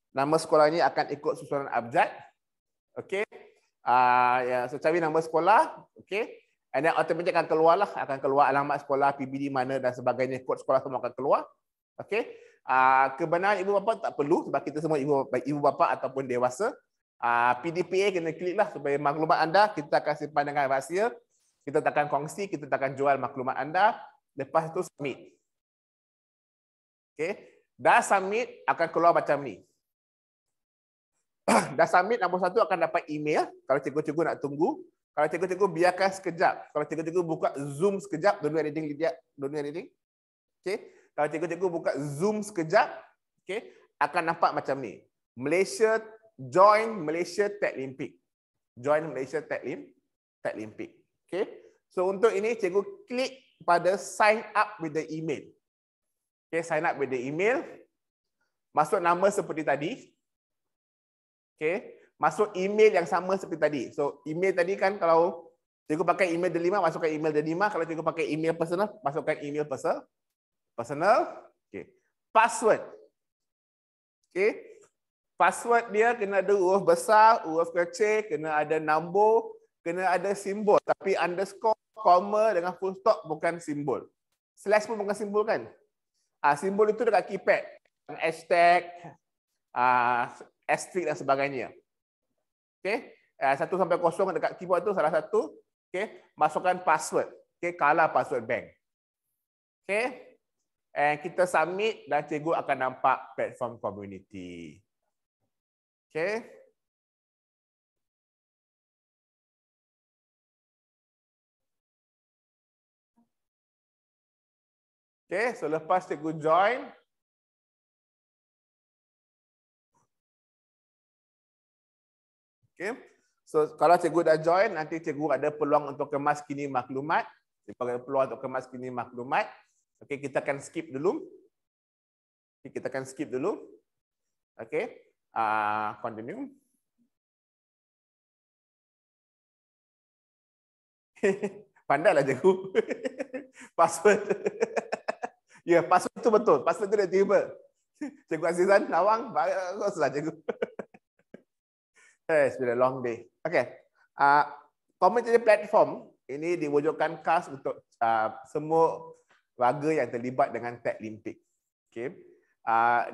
Nama sekolah ini akan ikut susunan abjad. Okey. So cari nama sekolah. Okey. And then automatic akan keluarlah, akan keluar alamat sekolah, PBD mana dan sebagainya, kod sekolah semua akan keluar. Okey. Kebenaran ibu bapa tak perlu sebab kita semua ibu bapa ataupun dewasa. PDPA kena klik lah supaya maklumat anda kita akan simpan dengan rahsia. Kita takkan kongsi, kita takkan jual maklumat anda. Lepas tu submit. Okey. Dah submit akan keluar macam ni. Dah submit, nombor satu akan dapat email. Kalau cikgu-cikgu nak tunggu. Kalau cikgu-cikgu biarkan sekejap. Kalau cikgu-cikgu buka Zoom sekejap. Don't do anything, Lydia. Don't do anything. Okey. Kalau cikgu-cikgu buka Zoom sekejap. Okey. Akan nampak macam ni. Malaysia, join Malaysia Techlimpic. Join Malaysia Techlimpic. Okey. So untuk ini cikgu klik pada sign up with the email. Okey, sign up with the email. Masuk nama seperti tadi. Okey, masuk email yang sama seperti tadi. So email tadi kan kalau cikgu pakai email Delima, masukkan email Delima. Kalau cikgu pakai email personal, masukkan email personal. Okey. Password. Okey. Password dia kena ada huruf besar, huruf kecil, kena ada nombor, kena ada simbol. Tapi underscore, comma dengan full stop bukan simbol. Slash pun bukan simbol kan? Simbol itu dekat keypad. Hashtag, asterisk dan sebagainya. Okey. 1 sampai 0 dekat keyboard tu salah satu. Okey. Masukkan password. Okey. Color password bank. Okey. And kita submit dan cikgu akan nampak platform community. Okay. Okay, so lepas cikgu join. Okay. So kalau cikgu dah join, nanti cikgu ada peluang untuk kemaskini maklumat. Cikgu ada peluang untuk kemaskini maklumat. Okay, kita akan skip dulu. Okay, kita akan skip dulu. Okay. Continue. Pandailah cikgu. Password. Ya, password itu betul. Password itu dah tiba. Cikgu Azizan, Nawang, baguslah cikgu. It's been a long day. Okay. Community platform ini diwujudkan khas untuk semua warga yang terlibat dengan Techlimpic. Okay.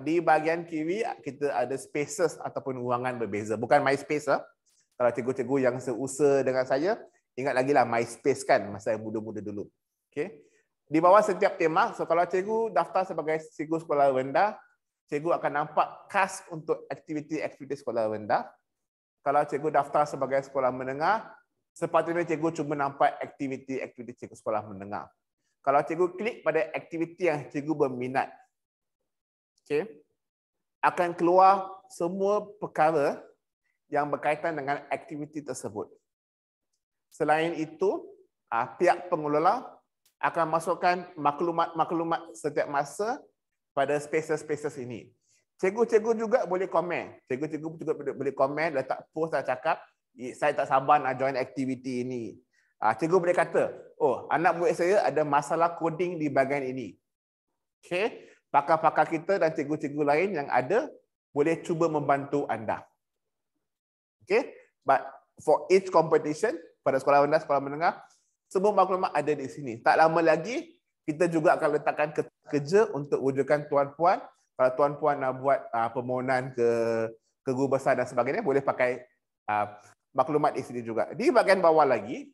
Di bahagian kiri kita ada spaces ataupun ruangan berbeza. Bukan MySpace. Kalau cikgu-cikgu yang seusia dengan saya, ingat lagi lah MySpace kan masa muda-muda dulu. Okay. Di bawah setiap tema, so kalau cikgu daftar sebagai cikgu sekolah rendah, cikgu akan nampak khas untuk aktiviti-aktiviti sekolah rendah. Kalau cikgu daftar sebagai sekolah menengah, sepatutnya cikgu cuma nampak aktiviti-aktiviti cikgu sekolah menengah. Kalau cikgu klik pada aktiviti yang cikgu berminat, okay, akan keluar semua perkara yang berkaitan dengan aktiviti tersebut. Selain itu, pihak pengelola akan masukkan maklumat-maklumat setiap masa pada spaces-spaces ini. Cikgu-cikgu juga boleh komen. Cikgu-cikgu juga boleh komen, letak post dan cakap, saya tak sabar nak join aktiviti ini. Cikgu boleh kata, oh, anak murid saya ada masalah coding di bahagian ini. Okay. Pakar-pakar kita dan cikgu-cikgu lain yang ada boleh cuba membantu anda. Okay, but for each competition pada sekolah rendah, sekolah menengah, semua maklumat ada di sini. Tak lama lagi kita juga akan letakkan kerja untuk wujudkan tuan-puan. Kalau tuan-puan nak buat permohonan ke guru besar dan sebagainya, boleh pakai maklumat di sini juga. Di bahagian bawah lagi,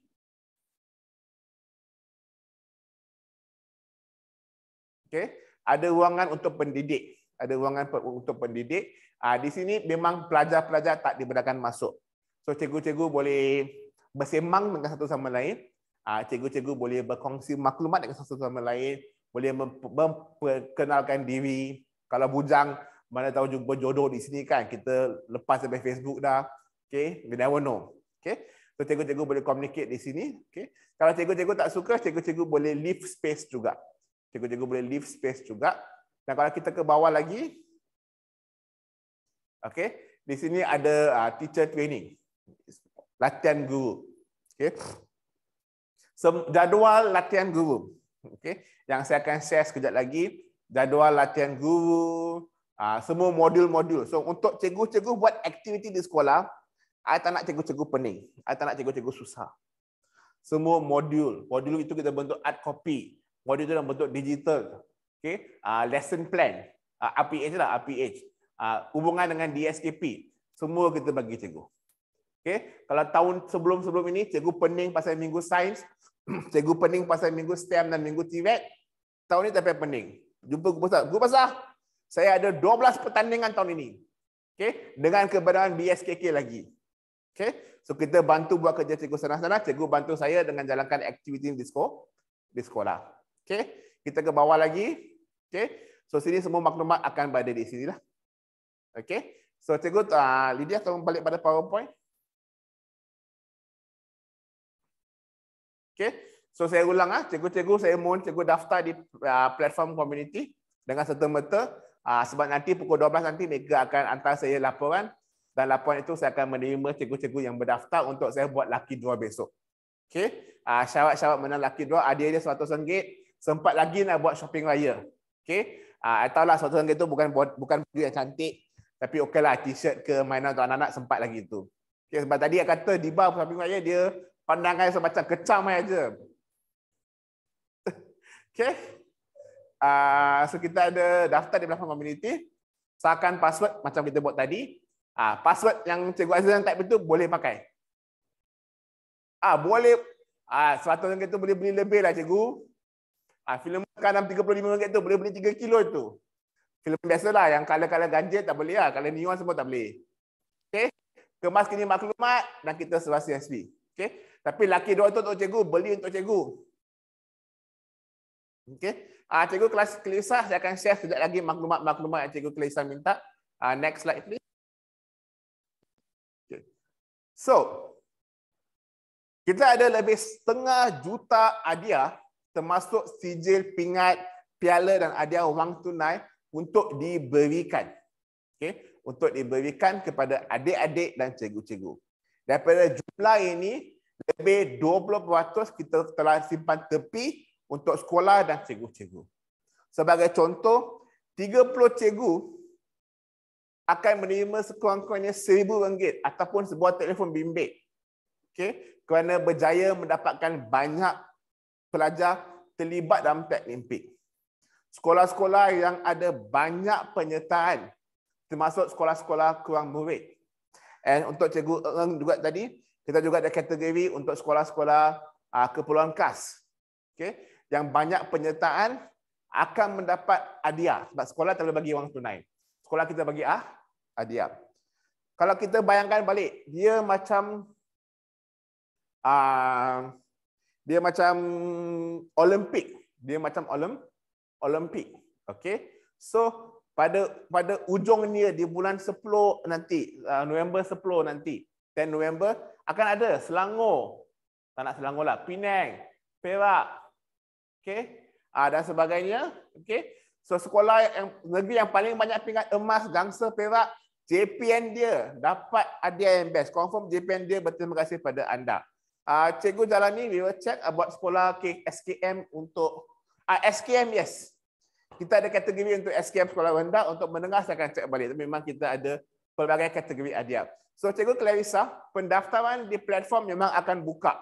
okay, ada ruangan untuk pendidik. Ada ruangan untuk pendidik. Di sini memang pelajar-pelajar tak dibenarkan masuk. So cikgu-cikgu boleh bersemang dengan satu sama lain. Cikgu-cikgu boleh berkongsi maklumat dengan satu sama lain. Boleh memperkenalkan diri. Kalau bujang, mana tahu jumpa jodoh di sini kan. Kita lepas sampai Facebook dah. Okay, we never know. Okay, so cikgu-cikgu boleh communicate di sini. Okay, kalau cikgu-cikgu tak suka, cikgu-cikgu boleh leave space juga. Cikgu-cikgu boleh leave space juga. Dan kalau kita ke bawah lagi, okay, di sini ada teacher training, latihan guru. Okay, so, jadual latihan guru. Okay, yang saya akan share sekejap lagi, jadual latihan guru, semua modul-modul. So untuk cikgu-cikgu buat aktiviti di sekolah, saya tak nak cikgu-cikgu pening, saya tak nak cikgu-cikgu susah. Semua modul itu kita bentuk hard copy, modul itu dalam bentuk digital. Okay, lesson plan, RPH lah, RPH, hubungan dengan DSKP, semua kita bagi cikgu. Okay, kalau tahun sebelum ini cikgu pening pasal minggu sains, cikgu pening pasal minggu STEM dan minggu TVET, tahun ini tak payah pening. Jumpa guru besar, saya ada 12 pertandingan tahun ini. Okay, dengan keberadaan BSKK lagi. Okay, so kita bantu buat kerja cikgu senang-senang, cikgu bantu saya dengan jalankan aktiviti di sekolah. Okay, kita ke bawah lagi. Okay, so sini semua maklumat akan berada di sini lah. Okay, so cikgu Lydia tolong balik pada PowerPoint. Okay, so saya ulang cikgu-cikgu saya mohon cikgu daftar di platform community dengan serta-merta sebab nanti pukul 12 nanti mereka akan hantar saya laporan dan laporan itu saya akan menerima cikgu-cikgu yang berdaftar untuk saya buat lucky draw besok. Okay, syarat-syarat menang lucky draw, hadiah dia RM100, sempat lagi nak buat shopping raya. Okay, tahulah RM100 itu bukan baju yang cantik, tapi okeylah t-shirt ke mainan untuk anak-anak sempat lagi itu. Okay, sebab tadi dia kata di bar shopping raya dia pandangan semacam kecam aja. Okay, so kita ada daftar di platform community, sakan password macam kita buat tadi. Password yang cikgu Azizan type itu boleh pakai. Boleh. RM100 itu boleh beli lebih lah cikgu. Filem makan RM35 itu boleh beli 3 kilo itu. Filem biasalah yang color-color ganjil tak boleh lah. Color neon semua tak boleh. Okay. Kemas kini maklumat dan kita serah CSP. Okay. Tapi lucky draw itu untuk cikgu, beli untuk cikgu. Okay. Cikgu kelas Kelisa, saya akan share sekejap lagi maklumat-maklumat yang cikgu Kelisa minta. Next slide please. Okay. So, kita ada lebih 1/2 juta hadiah termasuk sijil, pingat, piala dan hadiah wang tunai untuk diberikan. Okay, untuk diberikan kepada adik-adik dan cikgu-cikgu. Daripada jumlah ini, lebih 20% kita telah simpan tepi untuk sekolah dan cikgu-cikgu. Sebagai contoh, 30 cikgu akan menerima sekurang-kurangnya RM1,000 ataupun sebuah telefon bimbit. Okay, kerana berjaya mendapatkan banyak pelajar terlibat dalam Paralimpik. Sekolah-sekolah yang ada banyak penyertaan, termasuk sekolah-sekolah kurang murid. Dan untuk cikgu Eng juga tadi, kita juga ada kategori untuk sekolah-sekolah keperluan khas. Okay, yang banyak penyertaan akan mendapat hadiah. Sebab sekolah tak boleh bagi wang tunai. Sekolah kita bagi hadiah. Kalau kita bayangkan balik, dia macam Olimpik. Dia macam Olimpik. Okey. So pada ujungnya di bulan 10 nanti, November 10 nanti, 10 November akan ada Selangor. Tak nak Selangor lah, Penang, Perak. Okey. Dan sebagainya. Okey. So sekolah negeri yang paling banyak pingat emas, gangsa, perak, JPN dia dapat hadiah yang best. Confirm JPN dia berterima kasih pada anda. Cikgu jalani, we will check about sekolah SKM untuk SKM, yes. Kita ada kategori untuk SKM sekolah rendah, untuk menengah saya akan cek balik. Memang kita ada pelbagai kategori adiab. So Cikgu Clarissa, pendaftaran di platform memang akan buka.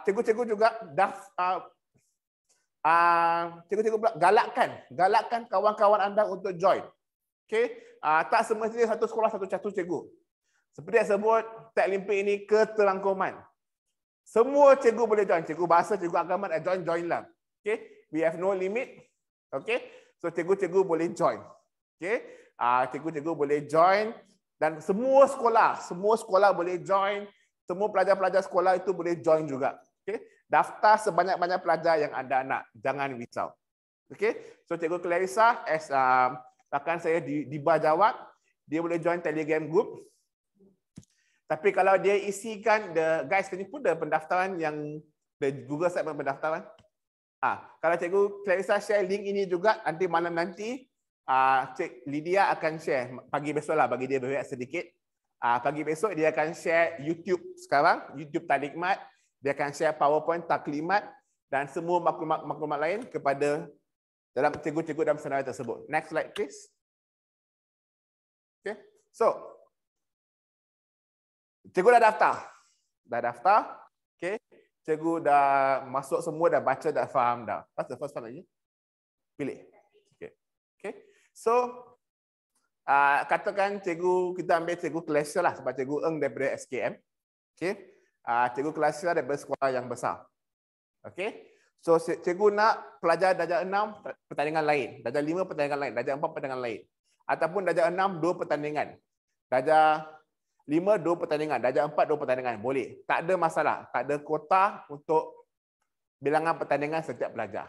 Cikgu-cikgu juga cikgu-cikgu pula galakkan kawan-kawan anda untuk join. Okey, tak semestinya satu sekolah satu cikgu. Seperti yang sebut, Teklimpik ini keterangkuman. Semua cikgu boleh join. Cikgu bahasa, cikgu agama nak join lah. Okay, we have no limit. Okay, so cikgu-cikgu boleh join. Okay, cikgu-cikgu boleh join dan semua sekolah boleh join. Semua pelajar-pelajar sekolah itu boleh join juga. Okay, daftar sebanyak-banyak pelajar yang anda nak. Jangan risau. Okay, so Cikgu Clarissa akan saya diba jawab. Dia boleh join Telegram group. Tapi kalau dia isikan guys, ini pun ada pendaftaran yang Google segmen pendaftaran. Kalau Cikgu Clarissa share link ini juga, nanti malam nanti Cik Lydia akan share pagi besok lah, bagi dia berehat sedikit. Pagi besok dia akan share YouTube sekarang, YouTube Taklimat. Dia akan share PowerPoint Taklimat dan semua maklumat lain kepada dalam cikgu-cikgu dalam senarai tersebut. Next slide please. Okay. So, cikgu dah daftar. Okay. Cikgu dah masuk semua, dah baca, dah faham dah. What's the first one lagi? Pilih. Okay. So, katakan cikgu, kita ambil cikgu Clarissa lah, sebab cikgu Eng daripada SKM. Okay. Cikgu Clarissa daripada sekolah yang besar. Okay. So, cikgu nak pelajar darjah 6 pertandingan lain, darjah 5 pertandingan lain, darjah 4 pertandingan lain. Ataupun darjah 6 2 pertandingan. Darjah 5, 2 pertandingan. Darjah 4, 2 pertandingan. Boleh. Tak ada masalah. Tak ada kuota untuk bilangan pertandingan setiap pelajar.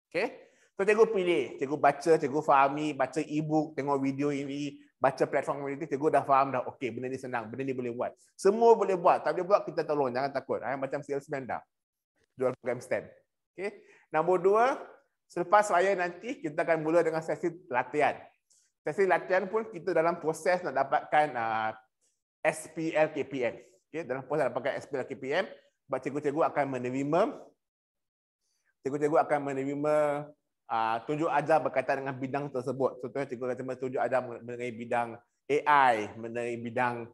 Okay? So, cikgu pilih. Cikgu baca, cikgu fahami, baca e-book, tengok video ini, baca platform community, cikgu dah faham dah. Okay, benda ni senang. Benda ni boleh buat. Semua boleh buat. Tak boleh buat, kita tolong. Jangan takut. Macam salesman dah. Jual program stand. Okay? Nombor 2, selepas raya nanti, kita akan mula dengan sesi latihan. Sesi latihan pun kita dalam proses nak dapatkan SPL KPM. Okay, dalam proses dapatkan SPL KPM, sebab cikgu-cikgu akan menerima tunjuk ajar berkaitan dengan bidang tersebut. Contohnya cikgu akan tunjuk ajar mengenai bidang AI, mengenai bidang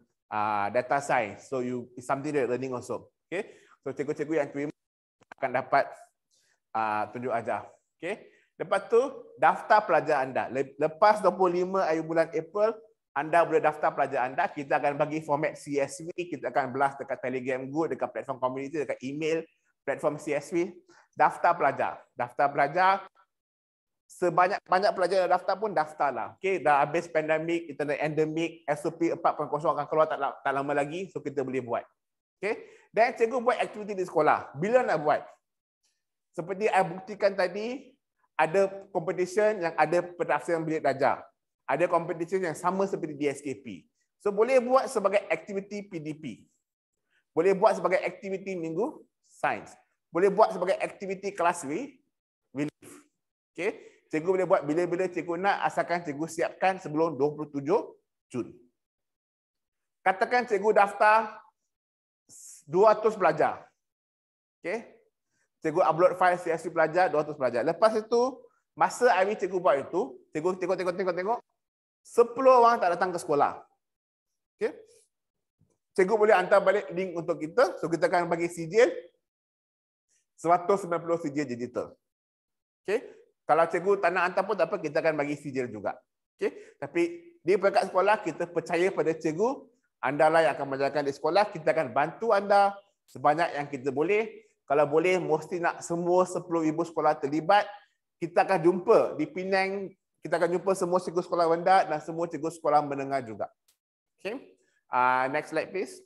data science. So it's something that learning also. Okay, so cikgu-cikgu yang terima akan dapat tunjuk ajar. Okay, lepas tu daftar pelajar anda. Lepas 25 hari bulan April, anda boleh daftar pelajar anda. Kita akan bagi format CSV. Kita akan blast dekat Telegram group, dekat platform community, dekat email, platform CSV. Daftar pelajar. Sebanyak-banyak pelajar yang daftar pun daftarlah. Okay, dah habis pandemik, internet endemik, SOP 4.0 akan keluar tak lama lagi. So kita boleh buat. Okay, dan cikgu buat aktiviti di sekolah. Bila nak buat? Seperti saya buktikan tadi, ada competition yang ada pendaftaran bilik darjah. Ada competition yang sama seperti DSKP. So boleh buat sebagai aktiviti PDP. Boleh buat sebagai aktiviti minggu sains. Boleh buat sebagai aktiviti kelas relief. Okay. Cikgu boleh buat bila-bila cikgu nak, asalkan cikgu siapkan sebelum 27 Jun. Katakan cikgu daftar 200 pelajar. Okay. Cikgu upload file CSV pelajar, 200 pelajar. Lepas itu, masa hari cikgu buat itu, cikgu tengok, 10 orang tak datang ke sekolah. Okay. Cikgu boleh hantar balik link untuk kita. So, kita akan bagi sijil 190 sijil digital. Okay. Kalau cikgu tak nak hantar pun tak apa, kita akan bagi sijil juga. Okay. Tapi di peringkat sekolah, kita percaya pada cikgu. Anda lah yang akan menjalankan di sekolah. Kita akan bantu anda sebanyak yang kita boleh. Kalau boleh, mesti nak semua 10,000 sekolah terlibat. Kita akan jumpa di Penang. Kita akan jumpa semua cikgu sekolah rendah dan semua cikgu sekolah menengah juga. Okay. Next slide please.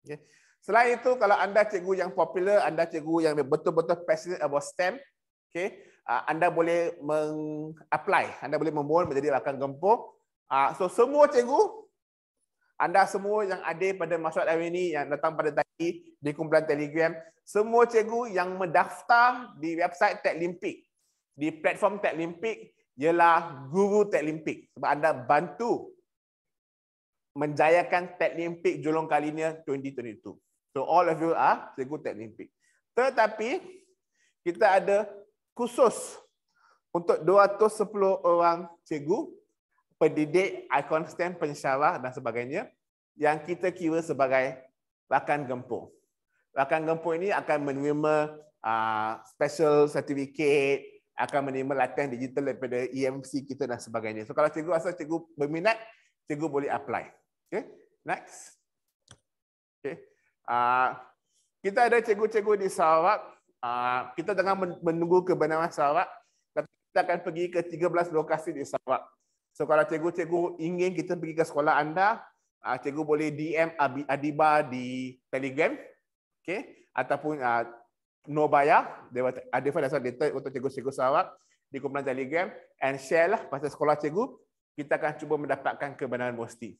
Okay. Selain itu, kalau anda cikgu yang popular, anda cikgu yang betul-betul passionate about STEM, okay, anda boleh apply, anda boleh memohon menjadi rakan gempur. So semua cikgu, anda semua yang ada pada masyarakat hari ini, yang datang pada tadi di kumpulan Telegram, semua cikgu yang mendaftar di website Teklimpik, di platform Teklimpik, ialah guru Teklimpik. Sebab anda bantu menjayakan Teklimpik Julong Kalinia 2022. So all of you are cikgu Teklimpik. Tetapi kita ada khusus untuk 210 orang cikgu pendidik, icon stand, pensyarah dan sebagainya yang kita kira sebagai rakan gempur. Rakan gempur ini akan menerima special certificate, akan menerima latihan digital daripada EMC kita dan sebagainya. So kalau cikgu rasa cikgu berminat, cikgu boleh apply. Okay, next. Okay. Kita ada cikgu-cikgu di Sarawak. Kita tengah menunggu kebenaran Sarawak. Kita akan pergi ke 13 lokasi di Sarawak. So kalau cikgu-cikgu ingin kita pergi ke sekolah anda, cikgu boleh DM Adiba di Telegram. Okay. Ataupun no bayar, ada dasar data untuk cikgu-cikgu Sarawak di kumpulan Telegram, and share lah pasal sekolah cikgu. Kita akan cuba mendapatkan kebenaran mesti.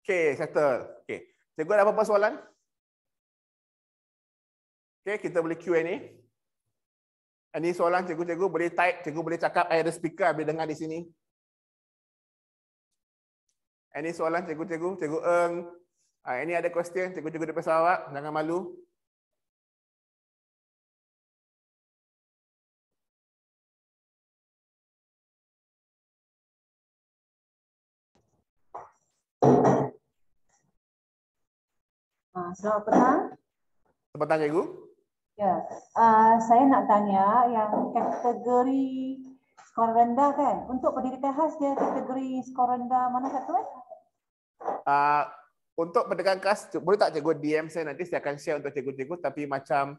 Okay, settle. Okay. Cikgu ada apa-apa soalan? Okay, kita boleh Q&A. Ini soalan cikgu-cikgu boleh type, cikgu boleh cakap, ada speaker boleh dengar di sini. Ini soalan cikgu-cikgu, cikgu Eng. Ini ada question, cikgu-cikgu di Sarawak, jangan malu. Selamat petang. Selamat petang, cikgu. Ya, saya nak tanya yang kategori skor rendah kan? Untuk pendidikan khas dia kategori skor rendah mana satu? Untuk pendidikan khas, boleh tak cikgu DM saya, nanti saya akan share untuk cikgu-cikgu, tapi macam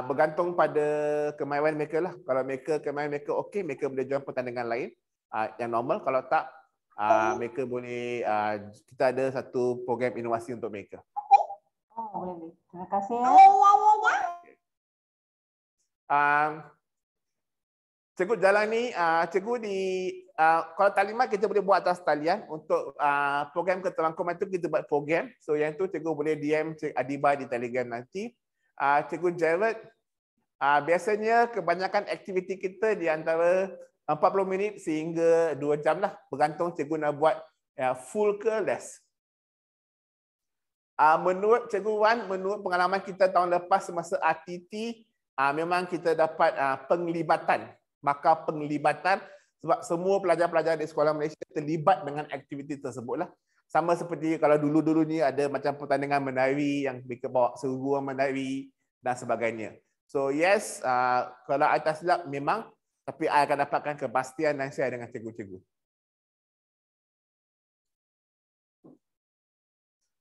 bergantung pada kemahiran mereka lah. Kalau kemahiran mereka okey, mereka boleh join pertandingan lain yang normal. Kalau tak, mereka boleh, kita ada satu program inovasi untuk mereka. Oh, boleh. Terima kasih. Cikgu jalan ni, cikgu di kalau talimat kita boleh buat atas talian. Untuk program keterangkuman itu kita buat program. So yang tu cikgu boleh DM Cik Adiba di Telegram nanti. Cikgu Jared, biasanya kebanyakan aktiviti kita di antara 40 minit sehingga 2 jam lah. Bergantung cikgu nak buat full ke less. Menurut Cikgu Wan, menurut pengalaman kita tahun lepas semasa RTT, memang kita dapat penglibatan. Maka penglibatan sebab semua pelajar-pelajar di sekolah Malaysia terlibat dengan aktiviti tersebutlah. Sama seperti kalau dulu-dulu ni ada macam pertandingan menari yang mereka bawa seruan menari dan sebagainya. So yes, kalau I tak silap memang, tapi I akan dapatkan kepastian dan share dengan cikgu-cikgu.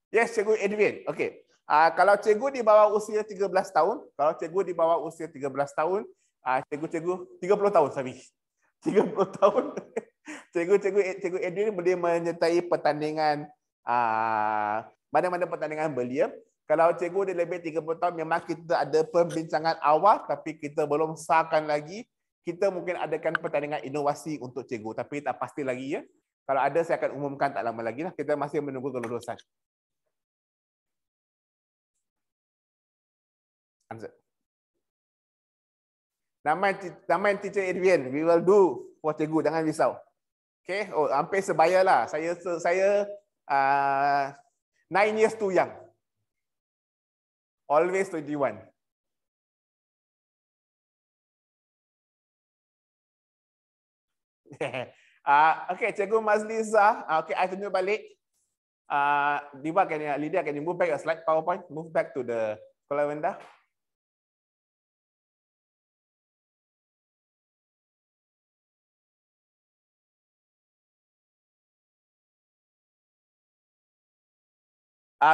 Yes, Cikgu Edwin. Okey. Kalau cikgu di bawah usia 13 tahun, cikgu-cikgu 30 tahun, sorry. 30 tahun. Cikgu Edwin boleh menyertai pertandingan mana-mana pertandingan belia. Kalau cikgu dia lebih 30 tahun, memang kita ada pembincangan awal tapi kita belum sahkan lagi. Kita mungkin adakan pertandingan inovasi untuk cikgu, tapi tak pasti lagi ya. Kalau ada saya akan umumkan tak lama lagi lah. Kita masih menunggu kelulusan. Nama teacher Adrian, we will do for cikgu, jangan risau. Okay, hampir sebaya lah. Saya 9 years too young. Always 21. Okay, Cikgu Mazliza. Okay, I tunjuk balik. Lydia, can you move back a slide PowerPoint? Move back to the calendar.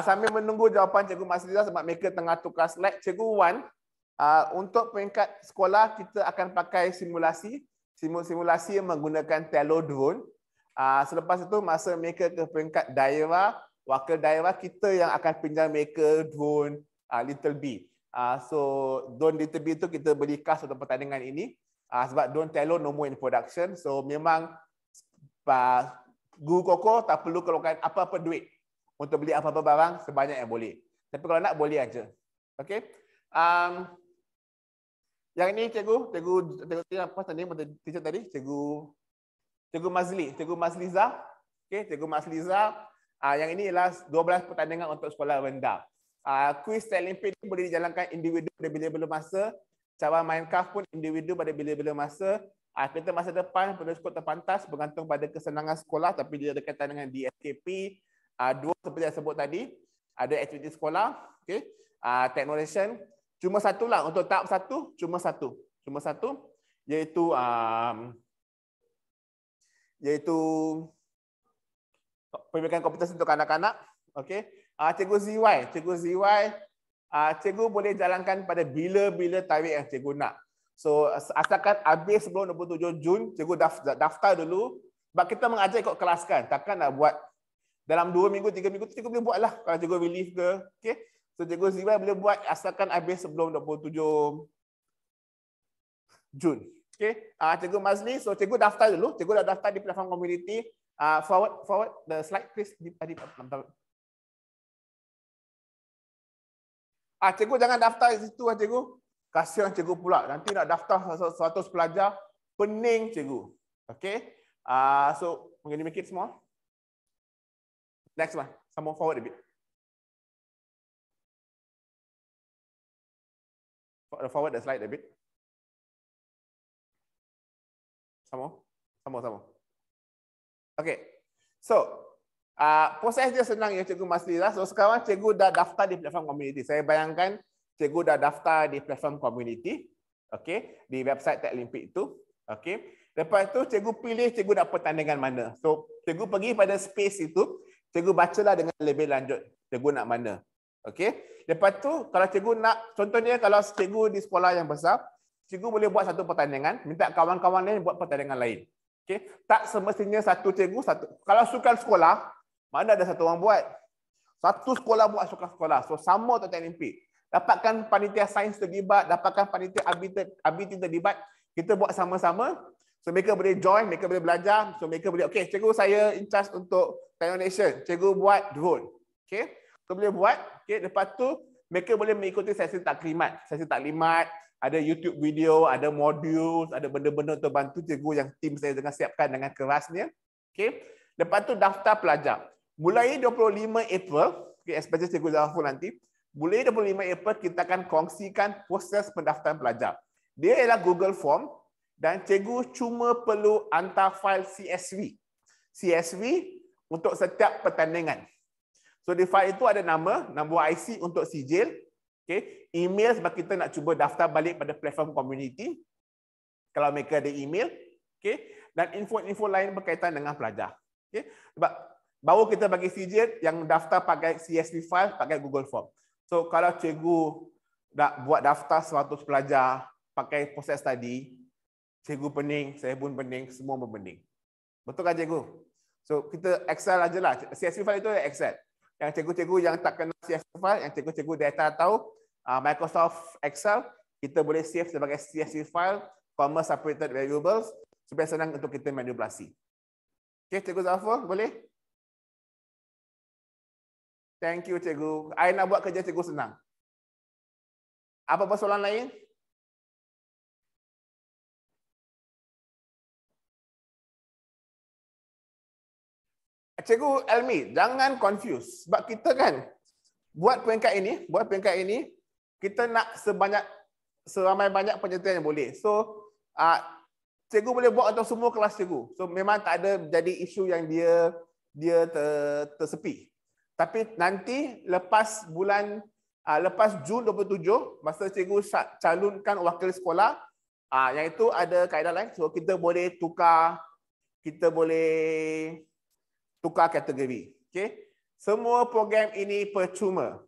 Sambil menunggu jawapan Cikgu Mazliza sebab mereka tengah tukar slide, Cikgu Wan, untuk peringkat sekolah kita akan pakai simulasi yang menggunakan telodrone. Selepas itu masa mereka ke peringkat daerah, wakil daerah kita yang akan pinjam mereka drone Little B. So drone Little B itu kita beli khas untuk pertandingan ini. Sebab drone telo no more in production. So memang Guru Koko tak perlu keluarkan apa-apa duit untuk beli apa-apa barang sebanyak yang boleh. Tapi kalau nak boleh aja. Okey. Yang ini cikgu apa tadi teacher tadi? Cikgu Mazliza. Okey, Cikgu Mazliza. Yang ini ialah 12 pertandingan untuk sekolah rendah. Kuis Olimpik boleh dijalankan individu pada bila-bila masa. Cara main CAF pun individu pada bila-bila masa. Kita masa depan pada skor terpantas bergantung pada kesenangan sekolah, tapi dia ada kaitan dengan DSKP. Dua seperti yang sebut tadi, ada aktiviti sekolah, okay. Technologian, cuma satulah untuk tahap satu, cuma satu, iaitu pendidikan kompetensi untuk kanak-kanak. Okay. Cikgu ZY, cikgu boleh jalankan pada bila-bila tarikh yang cikgu nak. So asalkan habis sebelum 27 Jun, cikgu daftar dulu. Sebab kita mengajar ikut kelas kan, takkan nak buat dalam 2 minggu, 3 minggu tu cikgu boleh buat lah kalau cikgu relief ke. Okay. So cikgu ZY boleh buat asalkan habis sebelum 27 Jun. Okay. Cikgu Mazli, so cikgu daftar dulu. Cikgu dah daftar di platform community. Forward the slide please. Cikgu jangan daftar di situ cikgu. Kasihan cikgu pula. Nanti nak daftar 100 pelajar, pening cikgu. Okay. So, we're going to make it small. Next one. Some more forward a bit. Forward the slide a bit. Some more. Okay. So, proses dia senang ya Cikgu Masliza. So sekarang cikgu dah daftar di platform community. Saya bayangkan cikgu dah daftar di platform community. Okey, di website Techlimpic itu. Okey. Lepas tu cikgu pilih cikgu nak pertandingan mana. So cikgu pergi pada space itu, cikgu bacalah dengan lebih lanjut cikgu nak mana. Okey. Lepas tu kalau cikgu nak, contohnya kalau cikgu di sekolah yang besar, cikgu boleh buat satu pertandingan, minta kawan-kawan lain buat pertandingan lain. Okey. Tak semestinya satu cikgu satu. Kalau sukan sekolah, mana ada satu orang buat? Satu sekolah buat sukan sekolah. So sama untuk Techlimpic. Dapatkan panitia sains terlibat, dapatkan panitia ABT terlibat, kita buat sama-sama. So mereka boleh join, mereka boleh belajar. So mereka boleh, okey, cikgu saya in charge untuk Technician. Cikgu buat drone. Okey. So boleh buat. Okey, lepas tu mereka boleh mengikuti sesi taklimat. Ada YouTube video, ada modul, ada benda-benda untuk bantu cikgu yang tim saya tengah siapkan dengan kerasnya. Okey. Lepas tu daftar pelajar. Mulai 25 April, okay, especially Cikgu Zaful nanti, mulai 25 April kita akan kongsikan proses pendaftaran pelajar. Dia ialah Google Form dan cikgu cuma perlu hantar fail CSV. CSV untuk setiap pertandingan. So di fail itu ada nama, nombor IC untuk sijil, okay, email sebab kita nak cuba daftar balik pada platform community kalau mereka ada email, okay, dan info-info lain berkaitan dengan pelajar. Okay. Sebab baru kita bagi sijil yang daftar pakai CSV file, pakai Google Form. So kalau cikgu nak buat daftar 100 pelajar pakai proses tadi, cikgu pening, saya pun pening, semua pun pening. Betul kan cikgu? So kita Excel aja lah. CSV file itu Excel. Yang cikgu-cikgu yang tak kenal CSV file, yang cikgu-cikgu data tahu, Microsoft Excel, kita boleh save sebagai CSV file, comma separated variables, supaya senang untuk kita manipulasi. Okay, Cikgu Zafar, boleh? Thank you, Cikgu. I nak buat kerja Cikgu senang. Apa persoalan lain? Cikgu Elmi, jangan confuse. Sebab kita kan buat peringkat ini, kita nak seramai banyak penyerta yang boleh. So, cikgu boleh buat untuk semua kelas cikgu. So, memang tak ada jadi isu yang dia tersepi. Tapi nanti lepas Jun 27, masa cikgu calonkan wakil sekolah, yang itu ada kaedah lain. So kita boleh tukar kategori. Okay? Semua program ini percuma.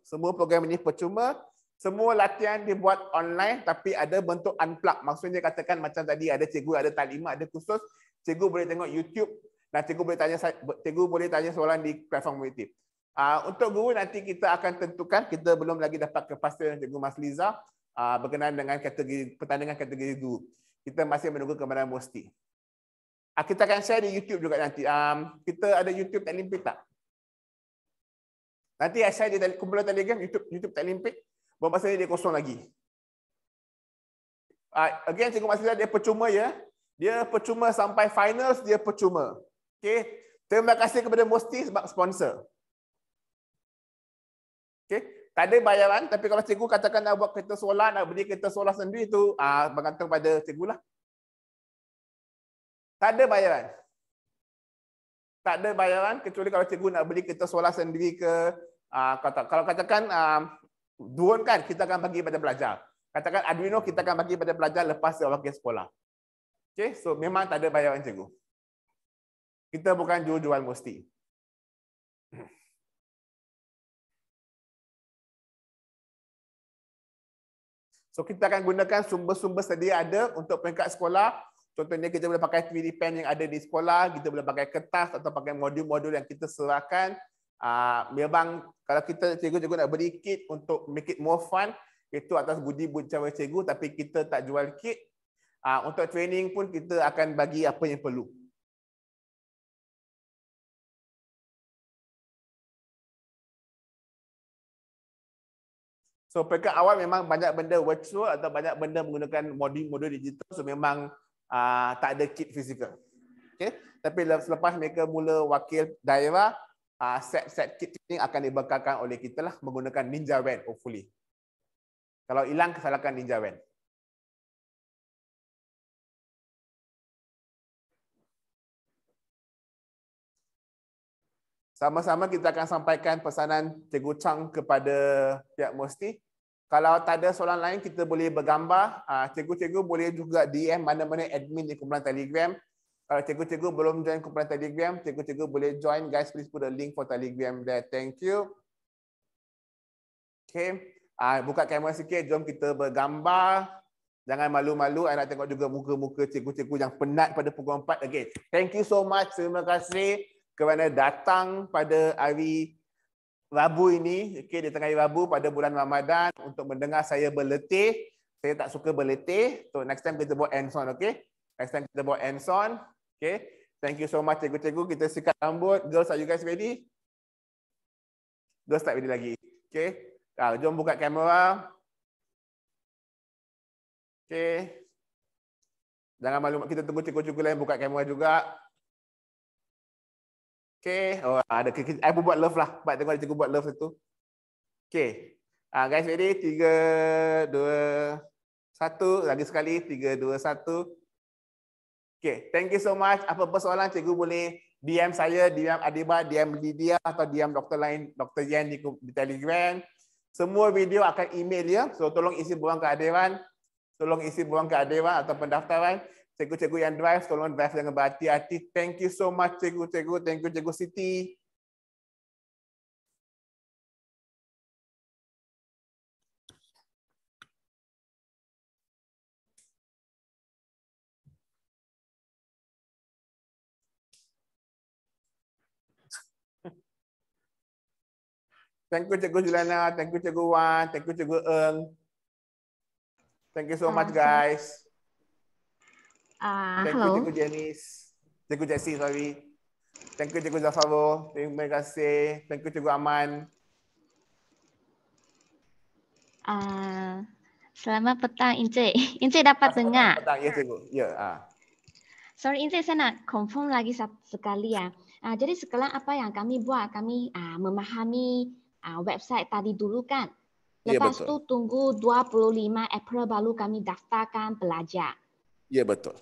Semua latihan dibuat online tapi ada bentuk unplug. Maksudnya katakan macam tadi ada cikgu, ada taklimat, ada kursus, cikgu boleh tengok YouTube dan cikgu boleh tanya soalan di platform community. Untuk guru nanti kita akan tentukan, kita belum lagi dapat kepastian Cikgu Masliza berkenaan dengan pertandingan kategori guru. Kita masih menunggu kebenaran Musti. Kita akan share di YouTube juga nanti. Kita ada YouTube Techlimpic tak? Nanti saya share di kumpulan Telegram YouTube Techlimpic. Baru masa ni dia kosong lagi. Again Cikgu Masliza dia percuma ya. Dia percuma sampai finals, dia percuma. Okay. Terima kasih kepada Musti sebab sponsor. Okay. Tak ada bayaran, tapi kalau cikgu katakan nak buat kereta solar, nak beli kereta solar sendiri, itu bergantung pada cikgu lah. Tak ada bayaran. Tak ada bayaran kecuali kalau cikgu nak beli kertas solar sendiri ke, kalau katakan drone kan kita akan bagi pada pelajar. Katakan Arduino kita akan bagi pada pelajar lepas dia wakil sekolah. Okay, so memang tak ada bayaran cikgu. Kita bukan jual mesti. So kita akan gunakan sumber-sumber sedia ada untuk peringkat sekolah. Contohnya kita boleh pakai 3D pen yang ada di sekolah, kita boleh pakai kertas atau pakai modul-modul yang kita serahkan. Memang kalau cikgu-cikgu nak beri kit untuk make it more fun, itu atas budi cara cikgu, tapi kita tak jual kit. Untuk training pun kita akan bagi apa yang perlu. So peringkat awal memang banyak benda virtual atau banyak benda menggunakan modul-modul digital, so memang tak ada kit fizikal. Okay? Tapi selepas mereka mula wakil daerah, set kit ini akan dibekalkan oleh kita lah menggunakan Ninja Van, hopefully. Kalau hilang, salahkan Ninja Van. Sama-sama kita akan sampaikan pesanan Cikgu Chang kepada pihak Musti. Kalau tak ada soalan lain, kita boleh bergambar. Cikgu-cikgu boleh juga DM mana-mana admin di kumpulan Telegram. Kalau cikgu-cikgu belum join kumpulan Telegram, cikgu-cikgu boleh join. Guys, please put the link for Telegram there. Thank you. Okay. Buka kamera sikit, jom kita bergambar. Jangan malu-malu. Saya nak tengok juga muka-muka cikgu-cikgu yang penat pada pukul 4. Okay. Thank you so much. Terima kasih kerana datang pada hari Rabu ini, okay, di tengah hari Rabu pada bulan Ramadan untuk mendengar saya berletih. Saya tak suka berletih. So next time kita buat hands-on, okay? Next time kita buat hands-on. Okay. Thank you so much cikgu-cikgu. Kita sikat rambut. Girls, are you guys ready? Girls tak ready lagi. Okay. Jom buka kamera. Okay. Jangan malu, kita tunggu cikgu-cikgu lain buka kamera juga. Okay, ada saya pun buat love lah. Baik tengok cikgu buat love itu. Okay, guys ready? 3, 2, 1. Lagi sekali. 3, 2, 1. Okay, thank you so much. Apa-apa soalan cikgu boleh DM saya, DM Adiba, DM Lydia atau DM doktor lain, Dr. Yan di Telegram. Semua video akan email dia. So tolong isi buang kehadiran. Tolong isi buang kehadiran atau pendaftaran. Cikgu-cikgu yang drive, tolong drive dengan berhati-hati. Thank you so much, cikgu-cikgu. Thank you, Cikgu Siti. Thank you, Cikgu Juliana. Thank you, Cikgu Wan. Thank you, Cikgu Eng. Thank you so much, guys. Thank you, Cikgu Janice. Cikgu Jessie, sorry. Thank you, Cikgu Zafaro. Terima kasih. Thank you, Cikgu Aman. Selamat petang, Encik. Encik dapat dengar? Petang, ya, Cikgu. Ya. Sorry, Encik, saya nak confirm lagi sekali ya. Jadi sekarang apa yang kami buat, kami memahami website tadi dulu kan. Lepas tu tunggu 25 April baru kami daftarkan pelajar. Ya, betul.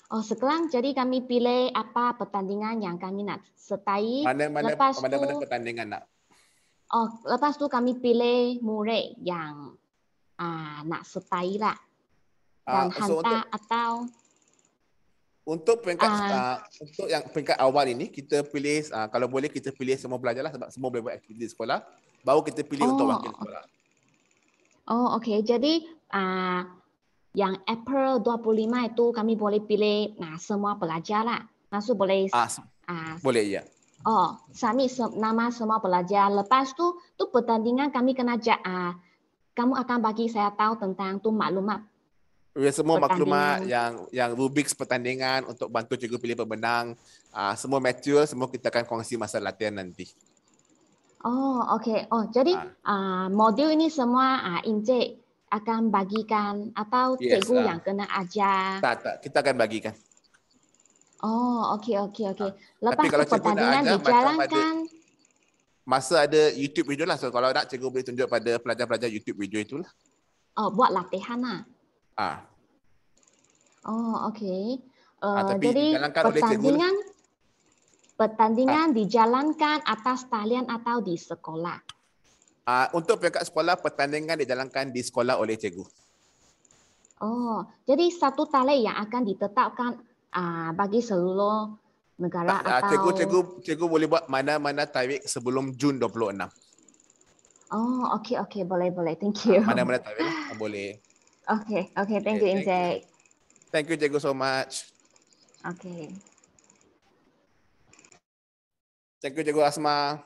Oh, sekarang jadi kami pilih apa pertandingan yang kami nak sertai. Mana pertandingan nak? Oh, lepas tu kami pilih murid yang nak sertai lah. Dan hantar atau untuk peringkat untuk yang peringkat awal ini kita pilih kalau boleh kita pilih semua pelajar lah sebab semua boleh buat aktiviti sekolah. Baru kita pilih untuk wakil sekolah. Oh, okey. Jadi yang April 25 itu kami boleh pilih semua pelajar lah. Maksud boleh boleh ya. Oh, submit nama semua pelajar. Lepas tu pertandingan kami kena kamu akan bagi saya tahu tentang tu maklumat. Semua maklumat yang rubriks pertandingan untuk bantu cikgu pilih pemenang, semua material semua kita akan kongsi masa latihan nanti. Oh, okey. Oh, jadi modul ini semua Encik akan bagikan atau cikgu yang kena ajar? Tak, kita akan bagikan. Oh, okey. Lepas tu pertandingan dijalankan. Masa ada YouTube video lah. So kalau nak cikgu boleh tunjuk pada pelajar-pelajar YouTube video itulah. Oh, buat latihan lah. Ah. Oh, okey. Tapi Jadi dijalankan oleh cikgu lah. pertandingan dijalankan atas talian atau di sekolah. Untuk pihak sekolah, pertandingan dijalankan di sekolah oleh cikgu. Oh, jadi satu tali yang akan ditetapkan bagi seluruh negara atau... Cikgu boleh buat mana-mana tarik sebelum Jun 26. Oh, okey, boleh. Thank you. Mana-mana tarik lah, boleh. Okey, thank you, Encik. Thank you, cikgu so much. Okey. Thank you, cikgu Asma.